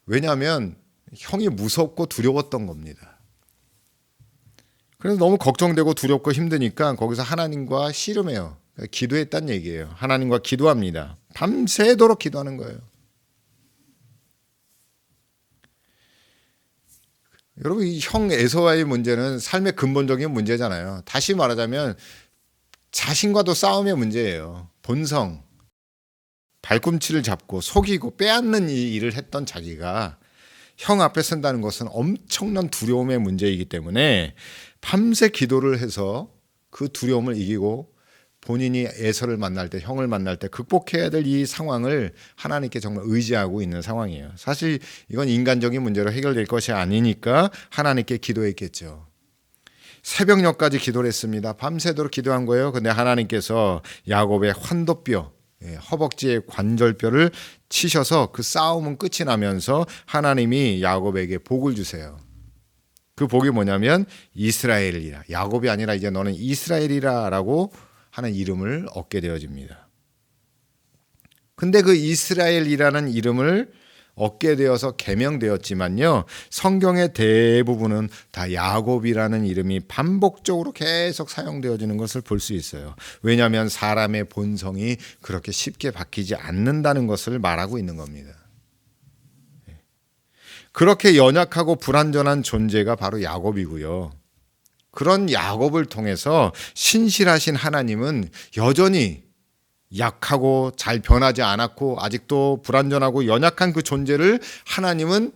왜냐하면 형이 무섭고 두려웠던 겁니다. 그래서 너무 걱정되고 두렵고 힘드니까 거기서 하나님과 씨름해요. 기도했단 얘기예요. 하나님과 기도합니다. 밤새도록 기도하는 거예요. 여러분 이 형 에서와의 문제는 삶의 근본적인 문제잖아요. 다시 말하자면 자신과도 싸움의 문제예요. 본성, 발꿈치를 잡고 속이고 빼앗는 이 일을 했던 자기가 형 앞에 선다는 것은 엄청난 두려움의 문제이기 때문에 밤새 기도를 해서 그 두려움을 이기고 본인이 에서를 만날 때, 형을 만날 때 극복해야 될 이 상황을 하나님께 정말 의지하고 있는 상황이에요. 사실 이건 인간적인 문제로 해결될 것이 아니니까 하나님께 기도했겠죠. 새벽녘까지 기도를 했습니다. 밤새도록 기도한 거예요. 근데 하나님께서 야곱의 환도뼈, 허벅지의 관절뼈를 치셔서 그 싸움은 끝이 나면서 하나님이 야곱에게 복을 주세요. 그 복이 뭐냐면 이스라엘이라, 야곱이 아니라 이제 너는 이스라엘이라라고 하는 이름을 얻게 되어집니다. 근데 그 이스라엘이라는 이름을 얻게 되어서 개명되었지만요, 성경의 대부분은 다 야곱이라는 이름이 반복적으로 계속 사용되어지는 것을 볼 수 있어요. 왜냐하면 사람의 본성이 그렇게 쉽게 바뀌지 않는다는 것을 말하고 있는 겁니다. 그렇게 연약하고 불완전한 존재가 바로 야곱이고요. 그런 야곱을 통해서 신실하신 하나님은 여전히 약하고 잘 변하지 않았고 아직도 불완전하고 연약한 그 존재를 하나님은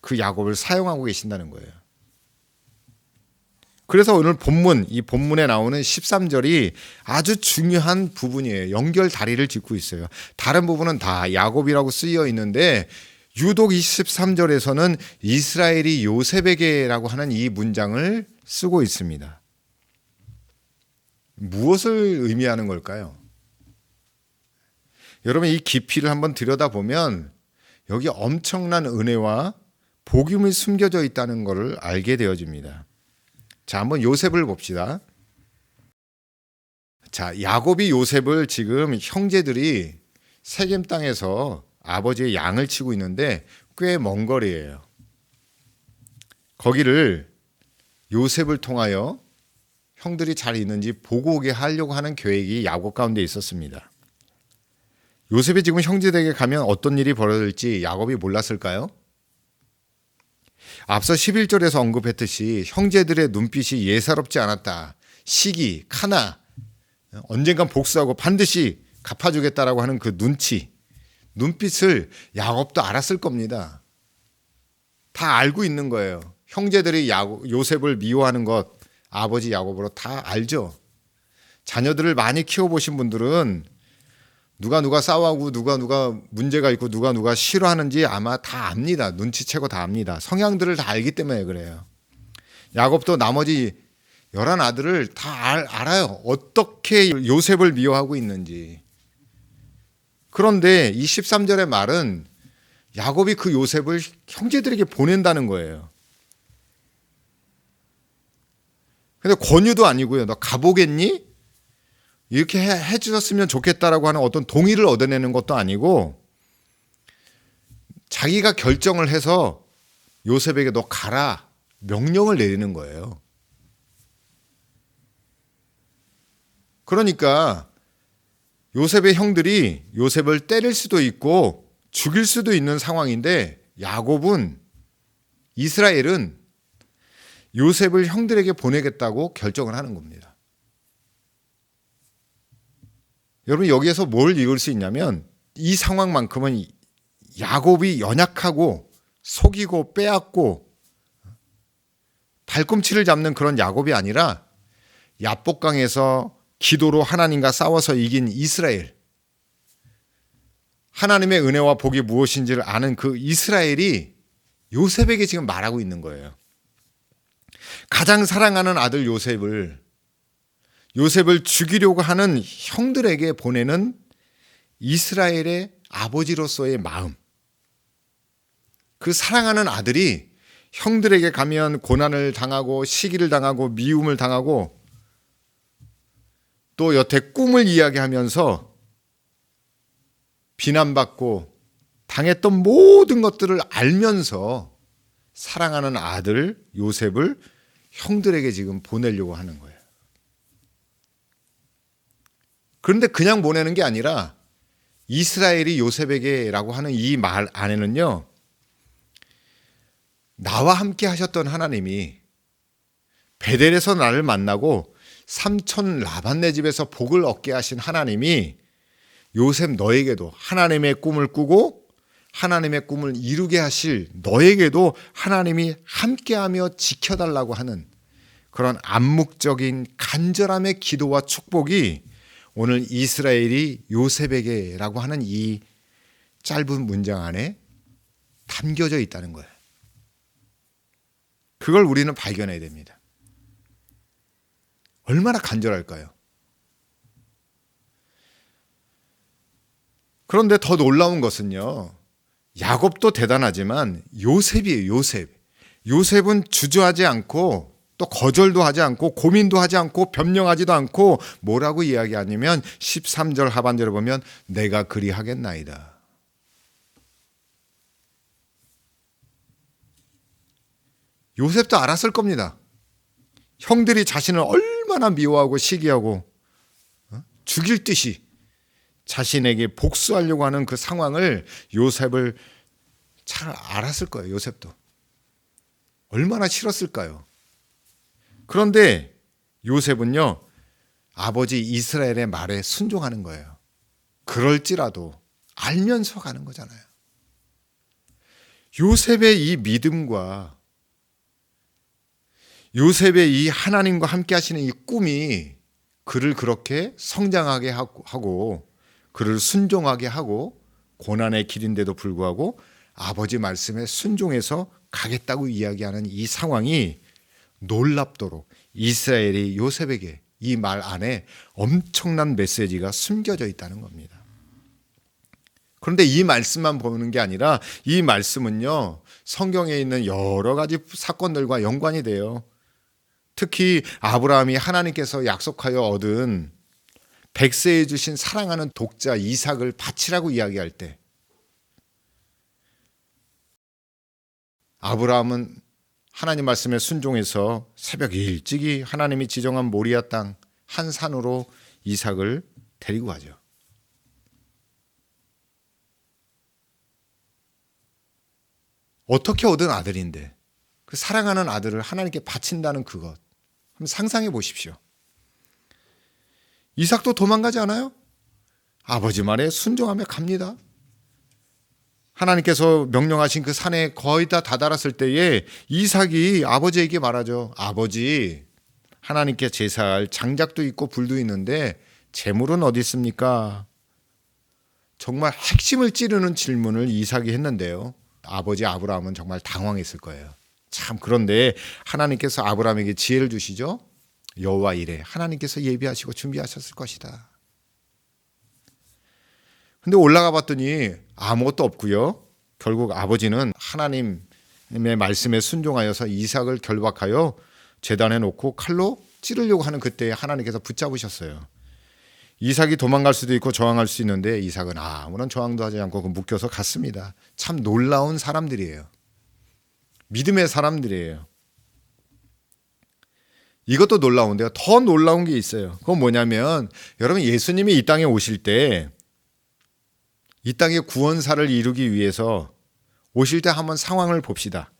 그 야곱을 사용하고 계신다는 거예요. 그래서 오늘 본문, 이 본문에 나오는 13절이 아주 중요한 부분이에요. 연결 다리를 짚고 있어요. 다른 부분은 다 야곱이라고 쓰여 있는데 유독 23절에서는 이스라엘이 요셉에게라고 하는 이 문장을 쓰고 있습니다. 무엇을 의미하는 걸까요? 여러분, 이 깊이를 한번 들여다보면 여기 엄청난 은혜와 복음이 숨겨져 있다는 것을 알게 되어집니다. 자, 한번 요셉을 봅시다. 자, 야곱이 요셉을 지금 형제들이 세겜 땅에서 아버지의 양을 치고 있는데 꽤 먼 거리예요. 거기를 요셉을 통하여 형들이 잘 있는지 보고 오게 하려고 하는 계획이 야곱 가운데 있었습니다. 요셉이 지금 형제들에게 가면 어떤 일이 벌어질지 야곱이 몰랐을까요? 앞서 11절에서 언급했듯이 형제들의 눈빛이 예사롭지 않았다. 시기, 카나, 언젠간 복수하고 반드시 갚아주겠다라고 하는 그 눈빛을 야곱도 알았을 겁니다. 다 알고 있는 거예요. 형제들이 요셉을 미워하는 것 아버지 야곱으로 다 알죠. 자녀들을 많이 키워보신 분들은 누가 싸워하고 누가 문제가 있고 누가 싫어하는지 아마 다 압니다. 눈치채고 다 압니다. 성향들을 다 알기 때문에 그래요. 야곱도 나머지 11 아들을 다 알아요. 어떻게 요셉을 미워하고 있는지. 그런데 이 13절의 말은 야곱이 그 요셉을 형제들에게 보낸다는 거예요. 근데 권유도 아니고요. 너 가보겠니? 이렇게 해주셨으면 좋겠다라고 하는 어떤 동의를 얻어내는 것도 아니고 자기가 결정을 해서 요셉에게 너 가라 명령을 내리는 거예요. 그러니까 요셉의 형들이 요셉을 때릴 수도 있고 죽일 수도 있는 상황인데 이스라엘은 요셉을 형들에게 보내겠다고 결정을 하는 겁니다. 여러분, 여기에서 뭘 읽을 수 있냐면 이 상황만큼은 야곱이 연약하고 속이고 빼앗고 발꿈치를 잡는 그런 야곱이 아니라 야복강에서 기도로 하나님과 싸워서 이긴 이스라엘, 하나님의 은혜와 복이 무엇인지를 아는 그 이스라엘이 요셉에게 지금 말하고 있는 거예요. 가장 사랑하는 아들 요셉을 죽이려고 하는 형들에게 보내는 이스라엘의 아버지로서의 마음. 그 사랑하는 아들이 형들에게 가면 고난을 당하고 시기를 당하고 미움을 당하고 또 여태 꿈을 이야기하면서 비난받고 당했던 모든 것들을 알면서 사랑하는 아들 요셉을 형들에게 지금 보내려고 하는 거예요. 그런데 그냥 보내는 게 아니라 이스라엘이 요셉에게라고 하는 이 말 안에는요, 나와 함께 하셨던 하나님이 베델에서 나를 만나고 삼촌 라반네 집에서 복을 얻게 하신 하나님이 요셉 너에게도 하나님의 꿈을 꾸고 하나님의 꿈을 이루게 하실 너에게도 하나님이 함께하며 지켜달라고 하는 그런 암묵적인 간절함의 기도와 축복이 오늘 이스라엘이 요셉에게라고 하는 이 짧은 문장 안에 담겨져 있다는 거예요. 그걸 우리는 발견해야 됩니다. 얼마나 간절할까요? 그런데 더 놀라운 것은요. 야곱도 대단하지만 요셉이에요. 요셉은 주저하지 않고 또 거절도 하지 않고 고민도 하지 않고 변명하지도 않고 뭐라고 이야기하냐면 13절 하반절에 보면 내가 그리하겠나이다. 요셉도 알았을 겁니다. 형들이 자신을 얼마나 미워하고 시기하고 죽일 듯이 자신에게 복수하려고 하는 그 상황을 요셉을 잘 알았을 거예요. 요셉도. 얼마나 싫었을까요? 그런데 요셉은요, 아버지 이스라엘의 말에 순종하는 거예요. 그럴지라도 알면서 가는 거잖아요. 요셉의 이 믿음과 요셉의 이 하나님과 함께 하시는 이 꿈이 그를 그렇게 성장하게 하고 그를 순종하게 하고 고난의 길인데도 불구하고 아버지 말씀에 순종해서 가겠다고 이야기하는 이 상황이 놀랍도록 이스라엘이 요셉에게 이 말 안에 엄청난 메시지가 숨겨져 있다는 겁니다. 그런데 이 말씀만 보는 게 아니라 이 말씀은요, 성경에 있는 여러 가지 사건들과 연관이 돼요. 특히 아브라함이 하나님께서 약속하여 얻은 백세에 주신 사랑하는 독자 이삭을 바치라고 이야기할 때 아브라함은 하나님 말씀에 순종해서 새벽 일찍이 하나님이 지정한 모리아 땅 한 산으로 이삭을 데리고 가죠. 어떻게 얻은 아들인데 그 사랑하는 아들을 하나님께 바친다는 그것 한번 상상해 보십시오. 이삭도 도망가지 않아요? 아버지 말에 순종하며 갑니다. 하나님께서 명령하신 그 산에 거의 다 다다랐을 때에 이삭이 아버지에게 말하죠. 아버지, 하나님께 제사할 장작도 있고 불도 있는데 재물은 어디 있습니까? 정말 핵심을 찌르는 질문을 이삭이 했는데요. 아버지 아브라함은 정말 당황했을 거예요. 참, 그런데 하나님께서 아브라함에게 지혜를 주시죠. 여호와 이래 하나님께서 예비하시고 준비하셨을 것이다. 근데 올라가 봤더니 아무것도 없고요. 결국 아버지는 하나님의 말씀에 순종하여서 이삭을 결박하여 제단에 놓고 칼로 찌르려고 하는 그때 하나님께서 붙잡으셨어요. 이삭이 도망갈 수도 있고 저항할 수 있는데 이삭은 아무런 저항도 하지 않고 묶여서 갔습니다. 참 놀라운 사람들이에요. 믿음의 사람들이에요. 이것도 놀라운데요. 더 놀라운 게 있어요. 그건 뭐냐면 여러분, 예수님이 이 땅에 오실 때 이 땅의 구원사를 이루기 위해서 오실 때 한번 상황을 봅시다.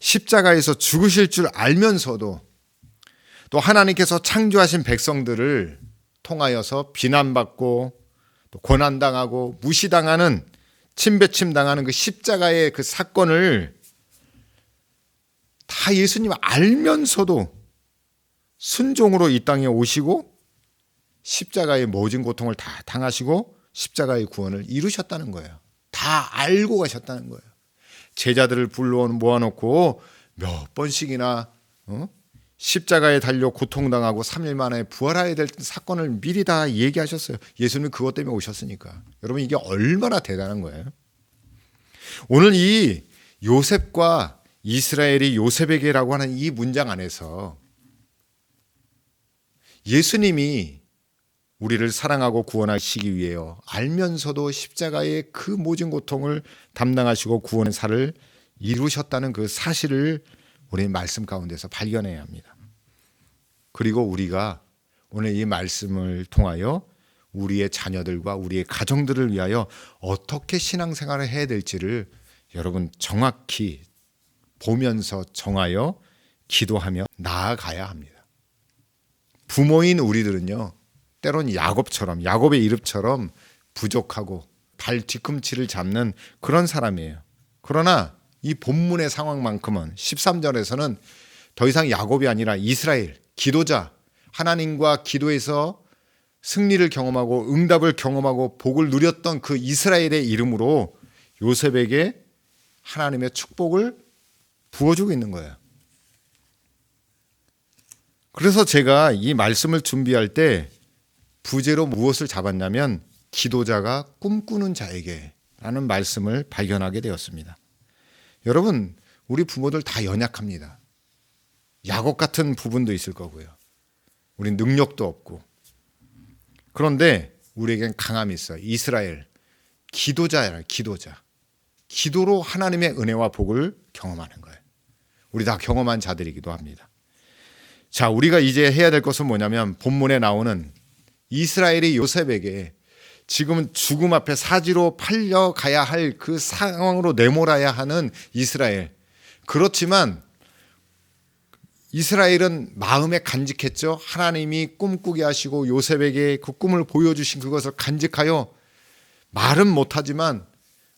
십자가에서 죽으실 줄 알면서도 또 하나님께서 창조하신 백성들을 통하여서 비난받고 또 고난당하고 무시당하는 침배침당하는 그 십자가의 그 사건을 다 예수님 알면서도 순종으로 이 땅에 오시고 십자가의 모든 고통을 다 당하시고 십자가의 구원을 이루셨다는 거예요. 다 알고 가셨다는 거예요. 제자들을 불러 모아놓고 몇 번씩이나 십자가에 달려 고통당하고 3일 만에 부활해야 될 사건을 미리 다 얘기하셨어요. 예수님은 그것 때문에 오셨으니까. 여러분, 이게 얼마나 대단한 거예요. 오늘 이 요셉과 이스라엘이 요셉에게라고 하는 이 문장 안에서 예수님이 우리를 사랑하고 구원하시기 위해요. 알면서도 십자가의 그 모진 고통을 담당하시고 구원의 사를 이루셨다는 그 사실을 우리 말씀 가운데서 발견해야 합니다. 그리고 우리가 오늘 이 말씀을 통하여 우리의 자녀들과 우리의 가정들을 위하여 어떻게 신앙생활을 해야 될지를 여러분 정확히 보면서 정하여 기도하며 나아가야 합니다. 부모인 우리들은요, 때론 야곱의 이름처럼 부족하고 발 뒤꿈치를 잡는 그런 사람이에요. 그러나 이 본문의 상황만큼은 13절에서는 더 이상 야곱이 아니라 이스라엘, 기도자, 하나님과 기도에서 승리를 경험하고 응답을 경험하고 복을 누렸던 그 이스라엘의 이름으로 요셉에게 하나님의 축복을 부어주고 있는 거예요. 그래서 제가 이 말씀을 준비할 때 부제로 무엇을 잡았냐면 기도자가 꿈꾸는 자에게 라는 말씀을 발견하게 되었습니다. 여러분, 우리 부모들 다 연약합니다. 야곱 같은 부분도 있을 거고요. 우린 능력도 없고. 그런데 우리에겐 강함이 있어요. 이스라엘 기도자야, 기도자. 기도로 하나님의 은혜와 복을 경험하는 거예요. 우리 다 경험한 자들이기도 합니다. 자, 우리가 이제 해야 될 것은 뭐냐면 본문에 나오는 이스라엘이 요셉에게 지금은 죽음 앞에 사지로 팔려가야 할 그 상황으로 내몰아야 하는 이스라엘. 그렇지만 이스라엘은 마음에 간직했죠. 하나님이 꿈꾸게 하시고 요셉에게 그 꿈을 보여주신 그것을 간직하여 말은 못하지만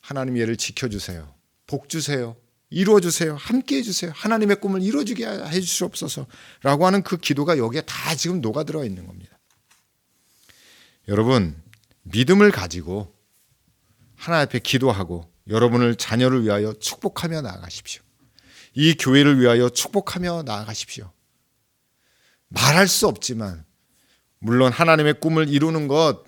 하나님 얘를 지켜주세요. 복 주세요. 이루어주세요. 함께해 주세요. 하나님의 꿈을 이루어주게 해주시옵소서 라고 하는 그 기도가 여기에 다 지금 녹아들어 있는 겁니다. 여러분, 믿음을 가지고 하나님 앞에 기도하고 여러분을 자녀를 위하여 축복하며 나아가십시오. 이 교회를 위하여 축복하며 나아가십시오. 말할 수 없지만 물론 하나님의 꿈을 이루는 것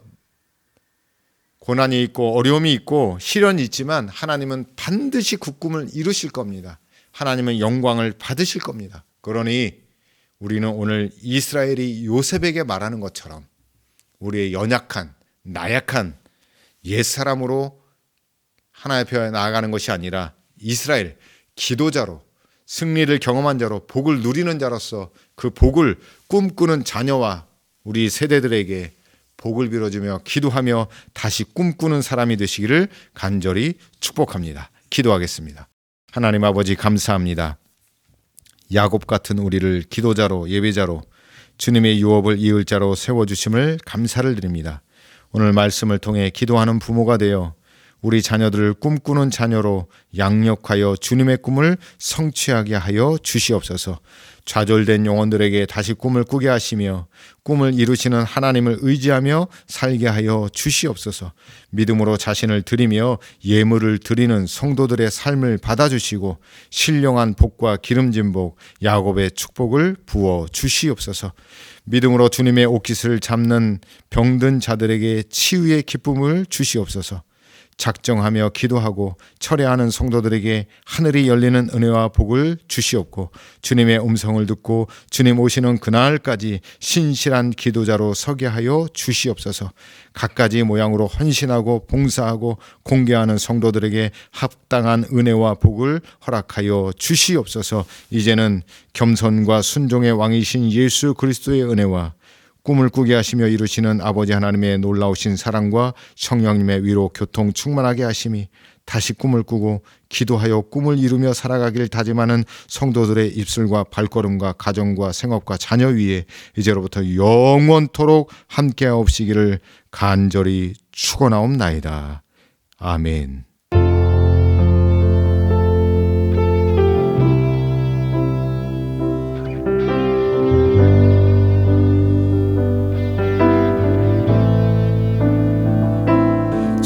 고난이 있고 어려움이 있고 시련이 있지만 하나님은 반드시 그 꿈을 이루실 겁니다. 하나님은 영광을 받으실 겁니다. 그러니 우리는 오늘 이스라엘이 요셉에게 말하는 것처럼 우리의 연약한 나약한 옛사람으로 하나님 앞에 나아가는 것이 아니라 이스라엘 기도자로 승리를 경험한 자로 복을 누리는 자로서 그 복을 꿈꾸는 자녀와 우리 세대들에게 복을 빌어주며 기도하며 다시 꿈꾸는 사람이 되시기를 간절히 축복합니다. 기도하겠습니다. 하나님 아버지 감사합니다. 야곱 같은 우리를 기도자로 예배자로 주님의 유업을 이을 자로 세워주심을 감사를 드립니다. 오늘 말씀을 통해 기도하는 부모가 되어 우리 자녀들을 꿈꾸는 자녀로 양육하여 주님의 꿈을 성취하게 하여 주시옵소서. 좌절된 영혼들에게 다시 꿈을 꾸게 하시며 꿈을 이루시는 하나님을 의지하며 살게 하여 주시옵소서. 믿음으로 자신을 드리며 예물을 드리는 성도들의 삶을 받아주시고 신령한 복과 기름진 복, 야곱의 축복을 부어 주시옵소서. 믿음으로 주님의 옷깃을 잡는 병든 자들에게 치유의 기쁨을 주시옵소서. 작정하며 기도하고 철회하는 성도들에게 하늘이 열리는 은혜와 복을 주시옵고 주님의 음성을 듣고 주님 오시는 그날까지 신실한 기도자로 서게 하여 주시옵소서. 갖가지 모양으로 헌신하고 봉사하고 공개하는 성도들에게 합당한 은혜와 복을 허락하여 주시옵소서. 이제는 겸손과 순종의 왕이신 예수 그리스도의 은혜와 꿈을 꾸게 하시며 이루시는 아버지 하나님의 놀라우신 사랑과 성령님의 위로 교통 충만하게 하심이 다시 꿈을 꾸고 기도하여 꿈을 이루며 살아가길 다짐하는 성도들의 입술과 발걸음과 가정과 생업과 자녀 위에 이제로부터 영원토록 함께하옵시기를 간절히 축원하옵나이다. 아멘.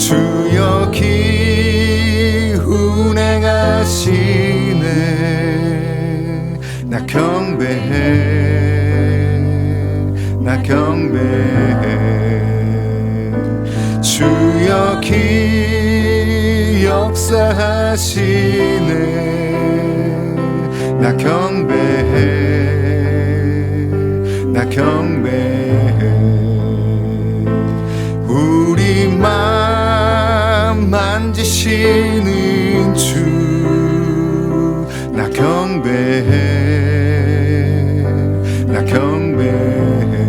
주여 기운행하시네. 나 경배해, 나 경배해. 주여 역사하시네. 나 경배해, 나 경배해. 우리 맘 만지시는 주 나 경배해, 나 경배해.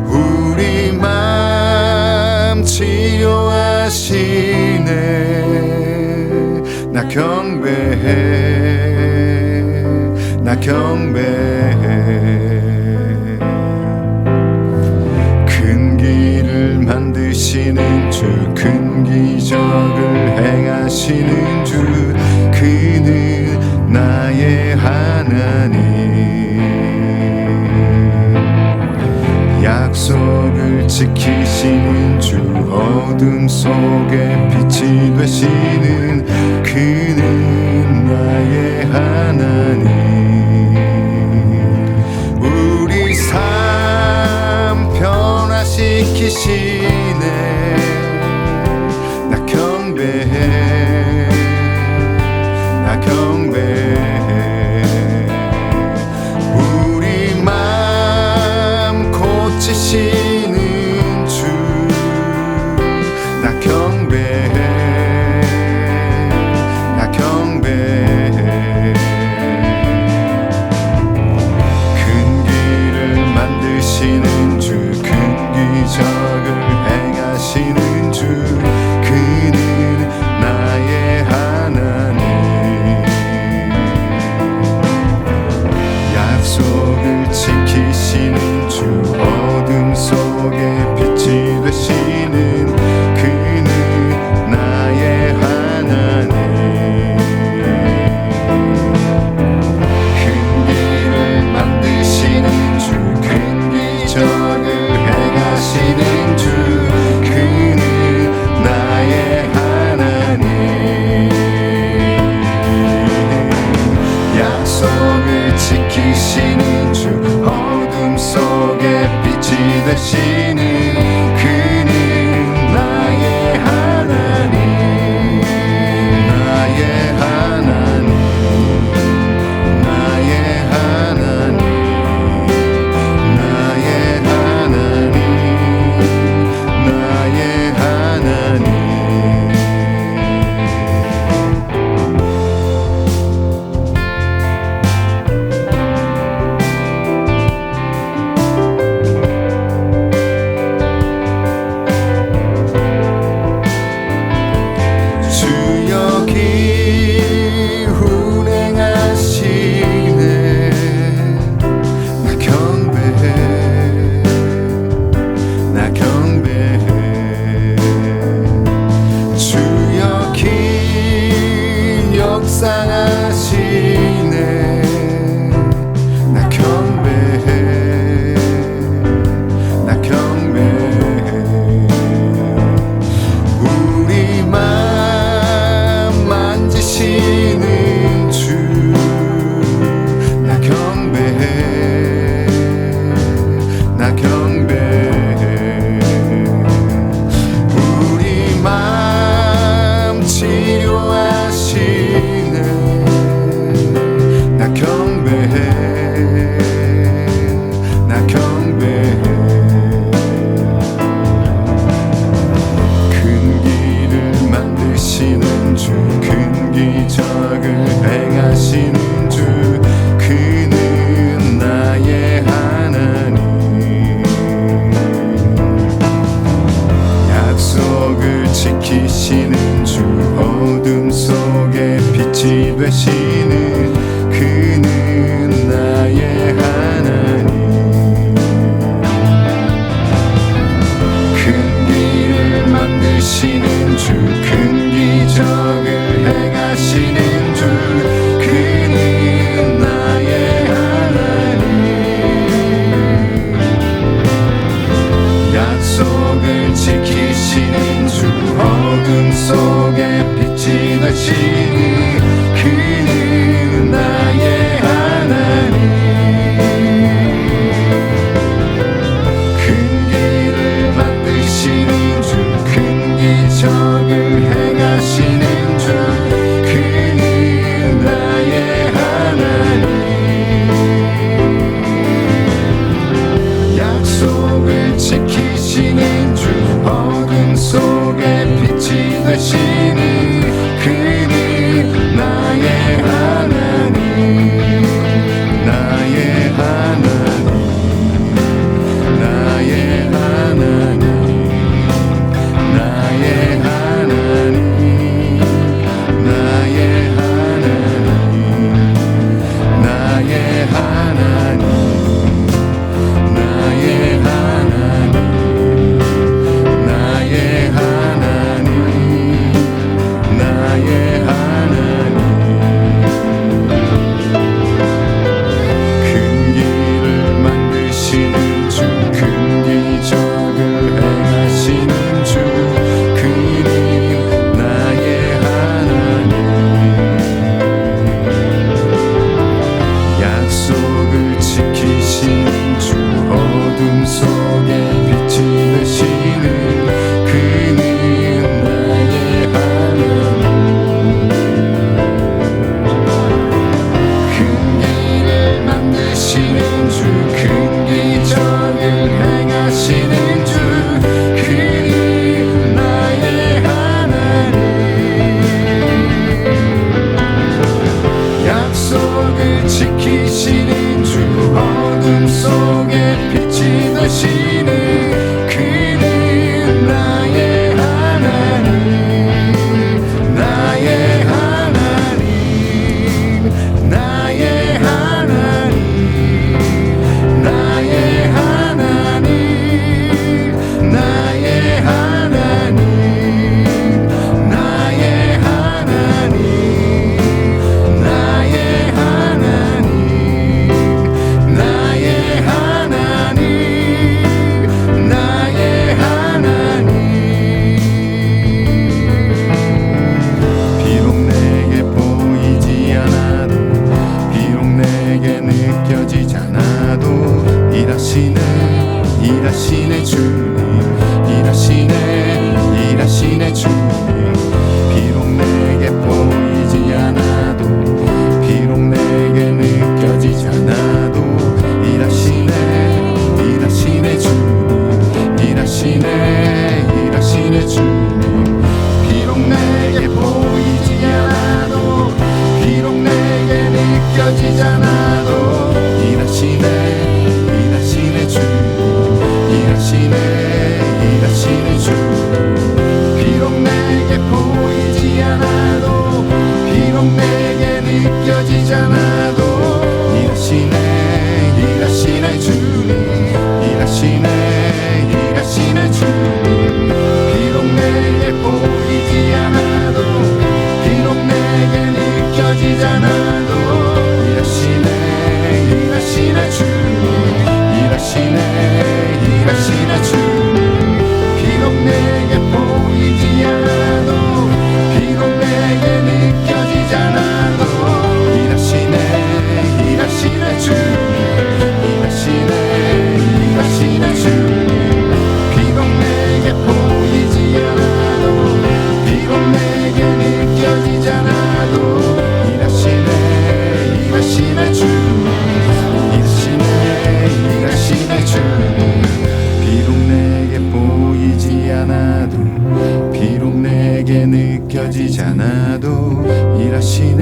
우리 맘 치료하시네. 나 경배해, 나 경배해. 만드시는 주, 큰 기적을 행하시는 주, 그는 나의 하나님. 약속을 지키시는 주, 어둠 속에 빛이 되시는 그는 나의 하나님. 우리 삶 변하시 지키시네. 나 경배해, 나 경배해. 우리 맘 고치시는 주, 나 경배해, 나 경배해. 큰 길을 만드시는 주, 큰 기적을 행하시는 주, 그는 나의 하나님. 약속을 지키시는 주, 어둠 속에 빛이 되시는 그는 나의 하나님. 큰 길을 만드시는 주, 큰 기적을 행하시는 주, 그는 나의 하나님. 약속을 지키시는 주, 어둠 속에 빛이 되시는 그는 나의 하나님. 나의 하나님, 나의 하나님, 나의 하나님, 나의 하나님. 주 여기 운행하시네. 나 경배해, 나 경배해. 주 여기 역사하시네. 나 경배해, 나 경배해. 우리 맘 만지시는 주, 나 경배해, 나 경배해. 우리 맘 치료하시네. 나 경배해, 나 경배해. 큰 길을 만드시는 주, 큰 기적을 행하시는 주, 그는 나의 하나님. 되시는 그는 나의 하나님, 나의 하나님, 나의 하나님, 나의 하나님, 나의 하나님, 나의 하나님, 나의 하나님, 나의 하나님, 나의 하나님. 비록 내게 보이지 않아도, 비록 내게 느껴지지 않아도, 일하시네 주님, 일하시네 주님. 비록 내게 보이지 않아도, 비록 내게 느껴지지 않아도, 일하시네 주님, 일하시네 주님. 비록 내게 보이지 않아도, 비록 내게 느껴지지 않아도, 일하시네 주님, 일하시네 주님. 비록 내게 보이지 않아도, 비록 내게 느껴지지 않아도, 일하시네 주님, 일하시네 주님. 비록 내게 보이지 않아도, 비록 내게 느껴지지 않아도, 일하시네 주님, 일하시네 주님. 비록 내게 보이지 않아도, 비록 내게 느껴지지 않아도, 일하시네 주님, 일하시네 주님. 비록 내게 보이지 않아도, 비록 내게 느껴지지 않아도, 일하시네 주님, 일하시네 주님. 비록 내게 보이지 않아도, 비록 내게 느껴지지 않아도, 일하시네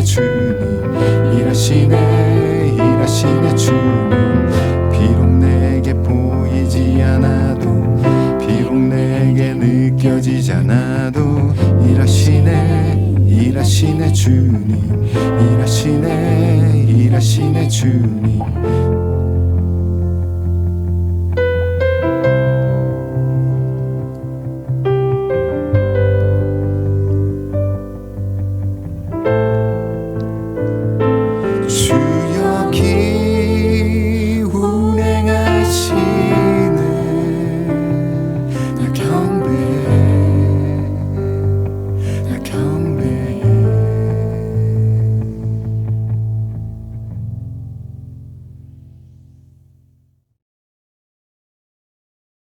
주님, 일하시네 주님. 비록 내게 보이지 않아도, 비록 내게 느껴지지 않아도, 일하시네 주님, 일하시네 주님.